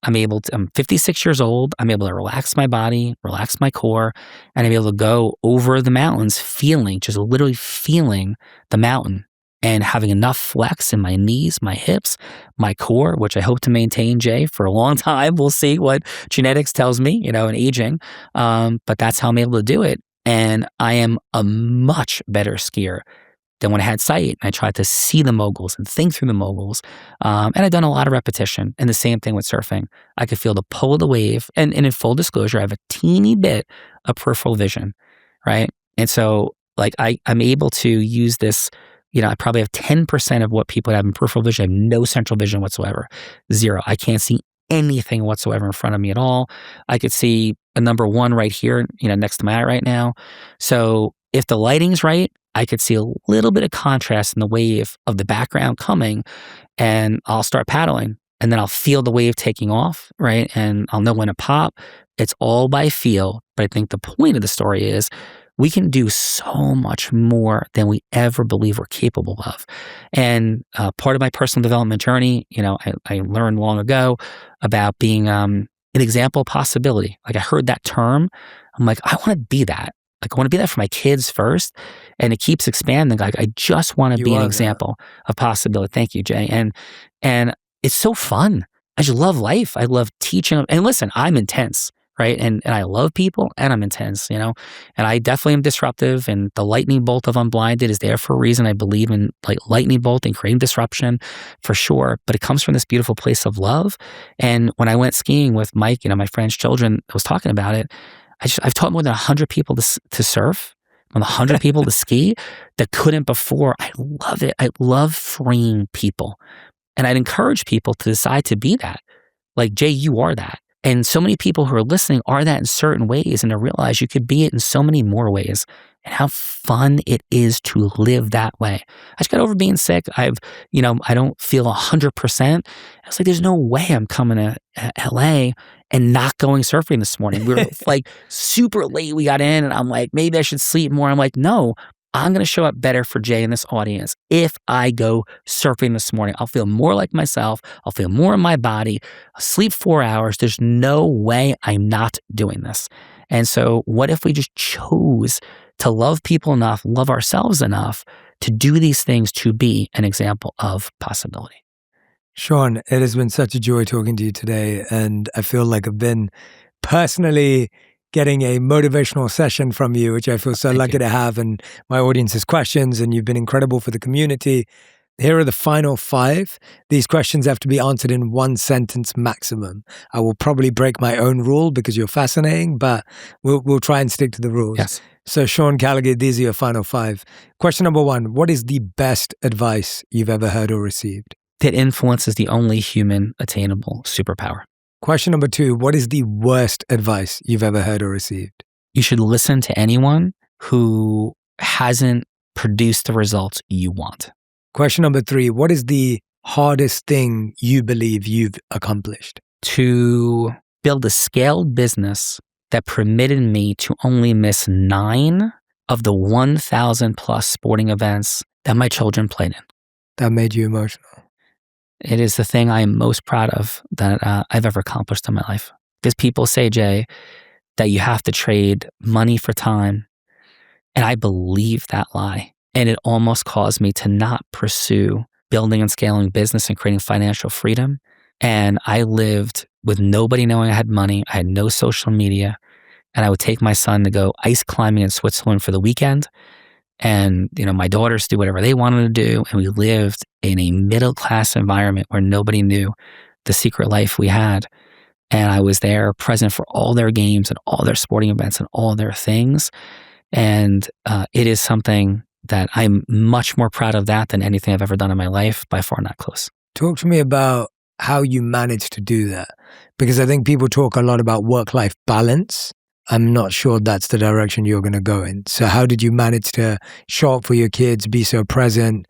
I'm 56 years old. I'm able to relax my body, relax my core, and I'm able to go over the mountains just literally feeling the mountain and having enough flex in my knees, my hips, my core, which I hope to maintain, Jay, for a long time. We'll see what genetics tells me, in aging. But that's how I'm able to do it. And I am a much better skier than when I had sight. I tried to see the moguls and think through the moguls. And I've done a lot of repetition. And the same thing with surfing. I could feel the pull of the wave. And in full disclosure, I have a teeny bit of peripheral vision, right? And so I'm able to use this. I probably have 10% of what people have in peripheral vision. I have no central vision whatsoever. Zero. I can't see anything whatsoever in front of me at all. I could see a number 1 right here, next to my eye right now. So if the lighting's right, I could see a little bit of contrast in the wave of the background coming, and I'll start paddling. And then I'll feel the wave taking off, right? And I'll know when to pop. It's all by feel. But I think the point of the story is, we can do so much more than we ever believe we're capable of. And part of my personal development journey, I learned long ago about being an example of possibility. Like I heard that term. I'm like, I want to be that. Like I want to be that for my kids first. And it keeps expanding. Like I just want to be an example of possibility. Thank you, Jay. And it's so fun. I just love life. I love teaching. And listen, I'm intense. Right. And I love people and I'm intense, and I definitely am disruptive, and the lightning bolt of Unblinded is there for a reason. I believe in like lightning bolt and creating disruption for sure, but it comes from this beautiful place of love. And when I went skiing with Mike, my friend's children, I was talking about it. I've taught more than 100 people to surf, more than 100 people to ski that couldn't before. I love it. I love freeing people. And I'd encourage people to decide to be that. Like, Jay, you are that. And so many people who are listening are that in certain ways, and to realize you could be it in so many more ways, and how fun it is to live that way. I just got over being sick. I don't feel 100%. I was like, there's no way I'm coming to LA and not going surfing this morning. We were like super late. We got in and I'm like, maybe I should sleep more. I'm like, no, I'm going to show up better for Jay and this audience if I go surfing this morning. I'll feel more like myself. I'll feel more in my body. I'll sleep 4 hours. There's no way I'm not doing this. And so what if we just chose to love people enough, love ourselves enough to do these things, to be an example of possibility? Sean, it has been such a joy talking to you today. And I feel like I've been personally getting a motivational session from you, which I feel so Thank lucky you. to have, and my audience's questions, and you've been incredible for the community. Here are the final 5. These questions have to be answered in 1 sentence maximum. I will probably break my own rule because you're fascinating, but we'll try and stick to the rules. Yes. So Sean Callagy, these are your final 5. Question number 1, what is the best advice you've ever heard or received? That influence is the only human attainable superpower. Question number 2, what is the worst advice you've ever heard or received? You should listen to anyone who hasn't produced the results you want. Question number 3, what is the hardest thing you believe you've accomplished? To build a scaled business that permitted me to only miss 9 of the 1,000 plus sporting events that my children played in. That made you emotional. It is the thing I am most proud of that I've ever accomplished in my life. Because people say, Jay, that you have to trade money for time. And I believe that lie. And it almost caused me to not pursue building and scaling business and creating financial freedom. And I lived with nobody knowing I had money. I had no social media. And I would take my son to go ice climbing in Switzerland for the weekend. And, my daughters do whatever they wanted to do. And we lived in a middle-class environment where nobody knew the secret life we had. And I was there present for all their games and all their sporting events and all their things. And it is something that I'm much more proud of that than anything I've ever done in my life, by far not close. Talk to me about how you managed to do that. Because I think people talk a lot about work-life balance. I'm not sure that's the direction you're going to go in. So how did you manage to show up for your kids, be so present?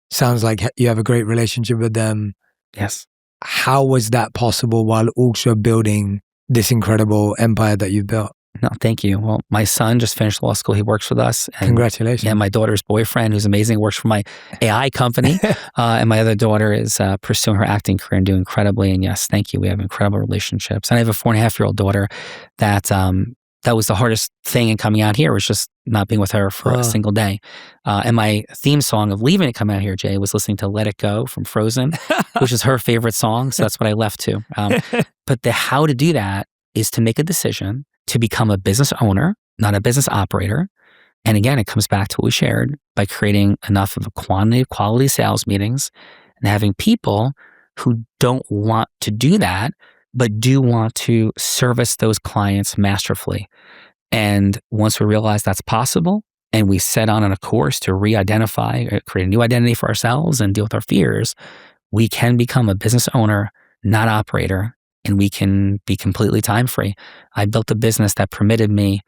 Sounds like you have a great relationship with them. Yes. How was that possible while also building this incredible empire that you've built? No, thank you. Well, my son just finished law school. He works with us. And, Congratulations. Yeah, my daughter's boyfriend, who's amazing, works for my AI company. And my other daughter is pursuing her acting career and doing incredibly. And yes, thank you. We have incredible relationships. And I have a 4.5-year-old daughter that was the hardest thing in coming out here, was just not being with her for a single day. And my theme song of leaving to come out here, Jay, was listening to Let It Go from Frozen, which is her favorite song. So that's what I left to. But the how to do that is to make a decision to become a business owner, not a business operator. And again, it comes back to what we shared by creating enough of a quantity of quality sales meetings and having people who don't want to do that, but do want to service those clients masterfully. And once we realize that's possible, and we set on a course to re-identify, create a new identity for ourselves and deal with our fears, we can become a business owner, not operator, and we can be completely time-free. I built a business that permitted me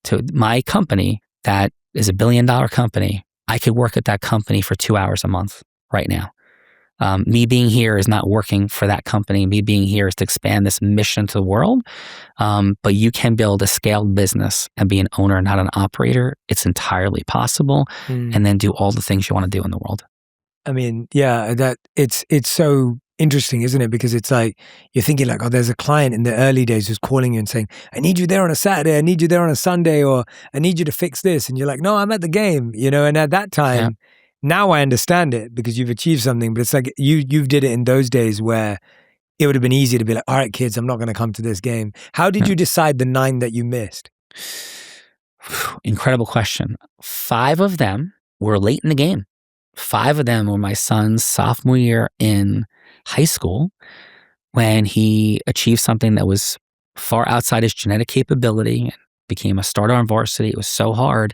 to, my company that is a $1 billion company, I could work at that company for 2 hours a month right now. Me being here is not working for that company. Me being here is to expand this mission to the world. But you can build a scaled business and be an owner, not an operator. It's entirely possible. And then do all the things you want to do in the world. I mean, yeah, that it's so interesting, isn't it? Because it's like, you're thinking like, oh, there's a client in the early days who's calling you and saying, I need you there on a Saturday, I need you there on a Sunday, or I need you to fix this. And you're like, no, I'm at the game, and at that time, now I understand it because you've achieved something, but it's like you've did it in those days where it would have been easy to be like, all right, kids, I'm not going to come to this game. How did you decide the 9 that you missed? Incredible question. 5 of them were late in the game. 5 of them were my son's sophomore year in high school, when he achieved something that was far outside his genetic capability and became a starter on varsity. It was so hard,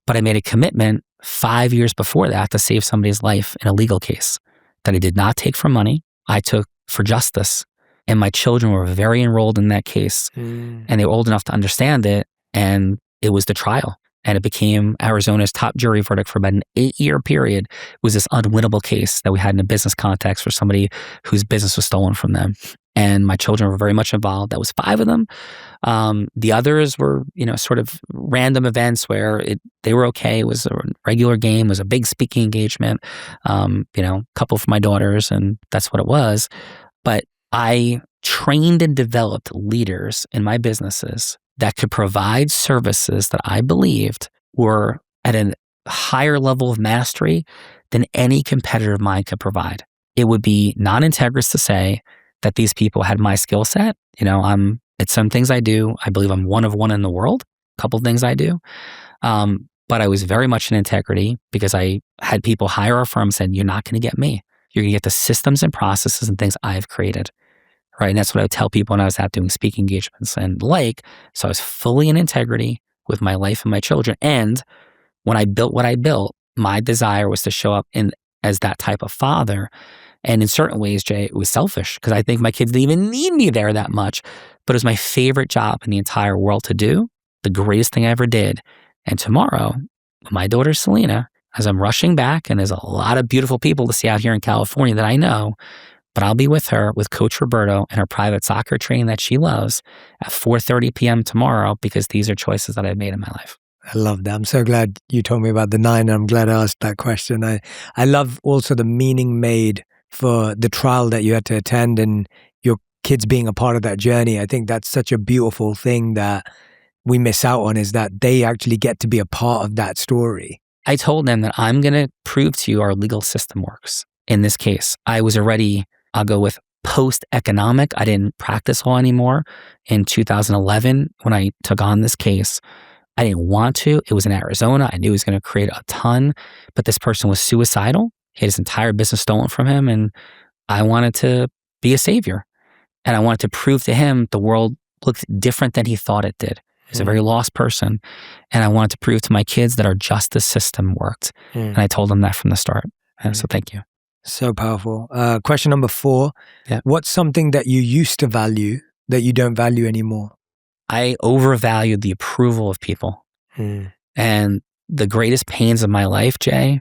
but I made a commitment 5 years before that to save somebody's life in a legal case that I did not take for money. I took for justice, and my children were very enrolled in that case, and they were old enough to understand it, and it was the trial. And it became Arizona's top jury verdict for about an 8-year period. It was this unwinnable case that we had in a business context for somebody whose business was stolen from them. And my children were very much involved. That was 5 of them. The others were, sort of random events where they were okay. It was a regular game. It was a big speaking engagement, couple for my daughters, and that's what it was. But I trained and developed leaders in my businesses that could provide services that I believed were at a higher level of mastery than any competitor of mine could provide. It would be non-integrous to say that these people had my skill set. I'm It's some things I do. I believe I'm one of one in the world. A couple things I do. But I was very much in integrity because I had people hire our firm and said, you're not going to get me. You're going to get the systems and processes and things I've created. Right. And that's what I would tell people when I was out doing speaking engagements and so I was fully in integrity with my life and my children. And when I built what I built, my desire was to show up as that type of father. And in certain ways, Jay, it was selfish because I think my kids didn't even need me there that much. But it was my favorite job in the entire world to do, the greatest thing I ever did. And tomorrow, my daughter Selena, as I'm rushing back, and there's a lot of beautiful people to see out here in California that I know, but I'll be with her with Coach Roberto and her private soccer training that she loves at 4:30 p.m. tomorrow because these are choices that I've made in my life. I love that. I'm so glad you told me about the 9. I'm glad I asked that question. I love also the meaning made for the trial that you had to attend and your kids being a part of that journey. I think that's such a beautiful thing that we miss out on, is that they actually get to be a part of that story. I told them that I'm going to prove to you our legal system works. In this case, I was already, I'll go with post-economic. I didn't practice law anymore in 2011 when I took on this case. I didn't want to. It was in Arizona. I knew he was going to create a ton, but this person was suicidal. He had his entire business stolen from him, and I wanted to be a savior. And I wanted to prove to him the world looked different than he thought it did. He's a very lost person. And I wanted to prove to my kids that our justice system worked. And I told them that from the start. And so thank you. So powerful. Question number 4. Yeah. What's something that you used to value that you don't value anymore? I overvalued the approval of people. And the greatest pains of my life, Jay,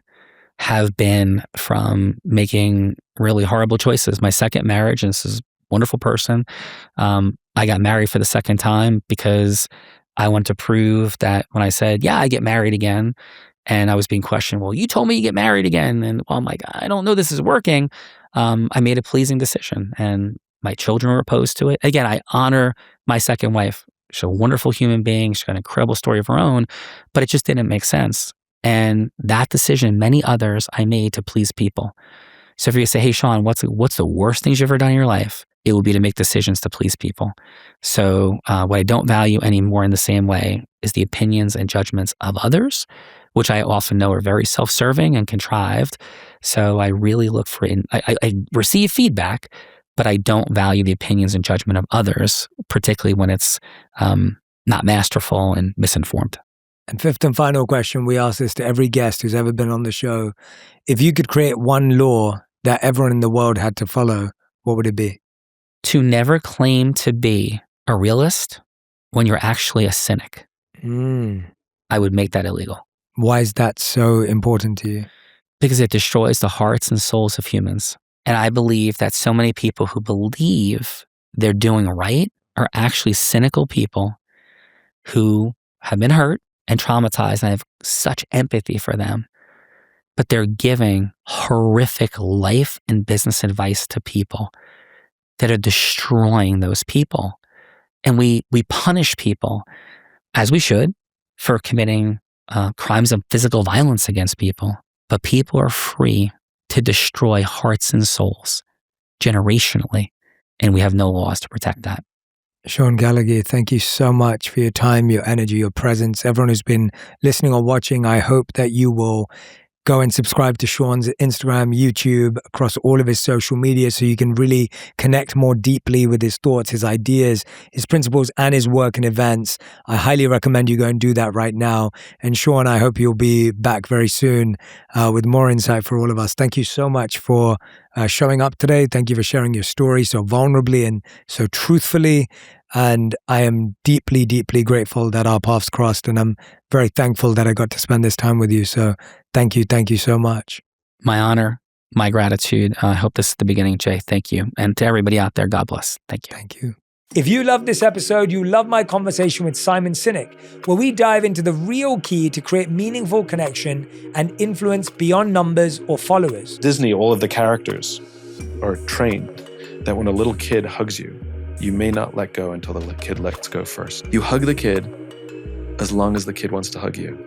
have been from making really horrible choices. My second marriage, and this is a wonderful person, I got married for the second time because I wanted to prove that when I said, yeah, I get married again, and I was being questioned, well, you told me you get married again. And well, I'm like, I don't know this is working. I made a pleasing decision and my children were opposed to it. Again, I honor my second wife. She's a wonderful human being. She's got an incredible story of her own, but it just didn't make sense. And that decision, many others I made to please people. So if you say, hey, Sean, what's the worst things you've ever done in your life? It would be to make decisions to please people. So what I don't value anymore in the same way is the opinions and judgments of others, which I often know are very self-serving and contrived. So I really look for it. I receive feedback, but I don't value the opinions and judgment of others, particularly when it's not masterful and misinformed. And 5th and final question, we ask this to every guest who's ever been on the show. If you could create one law that everyone in the world had to follow, what would it be? To never claim to be a realist when you're actually a cynic. I would make that illegal. Why is that so important to you? Because it destroys the hearts and souls of humans. And I believe that so many people who believe they're doing right are actually cynical people who have been hurt and traumatized, and I have such empathy for them. But they're giving horrific life and business advice to people that are destroying those people. And we punish people, as we should, for committing crimes of physical violence against people. But people are free to destroy hearts and souls generationally, and we have no laws to protect that. Sean Callagy, thank you so much for your time, your energy, your presence. Everyone who's been listening or watching, I hope that you will go and subscribe to Sean's Instagram, YouTube, across all of his social media so you can really connect more deeply with his thoughts, his ideas, his principles, and his work and events. I highly recommend you go and do that right now. And Sean, I hope you'll be back very soon with more insight for all of us. Thank you so much for showing up today. Thank you for sharing your story so vulnerably and so truthfully. And I am deeply, deeply grateful that our paths crossed. And I'm very thankful that I got to spend this time with you. So thank you so much. My honor, my gratitude. I hope this is the beginning, Jay. Thank you. And to everybody out there, God bless. Thank you. Thank you. If you love this episode, you love my conversation with Simon Sinek, where we dive into the real key to create meaningful connection and influence beyond numbers or followers. Disney, all of the characters are trained that when a little kid hugs you, you may not let go until the kid lets go first. You hug the kid as long as the kid wants to hug you.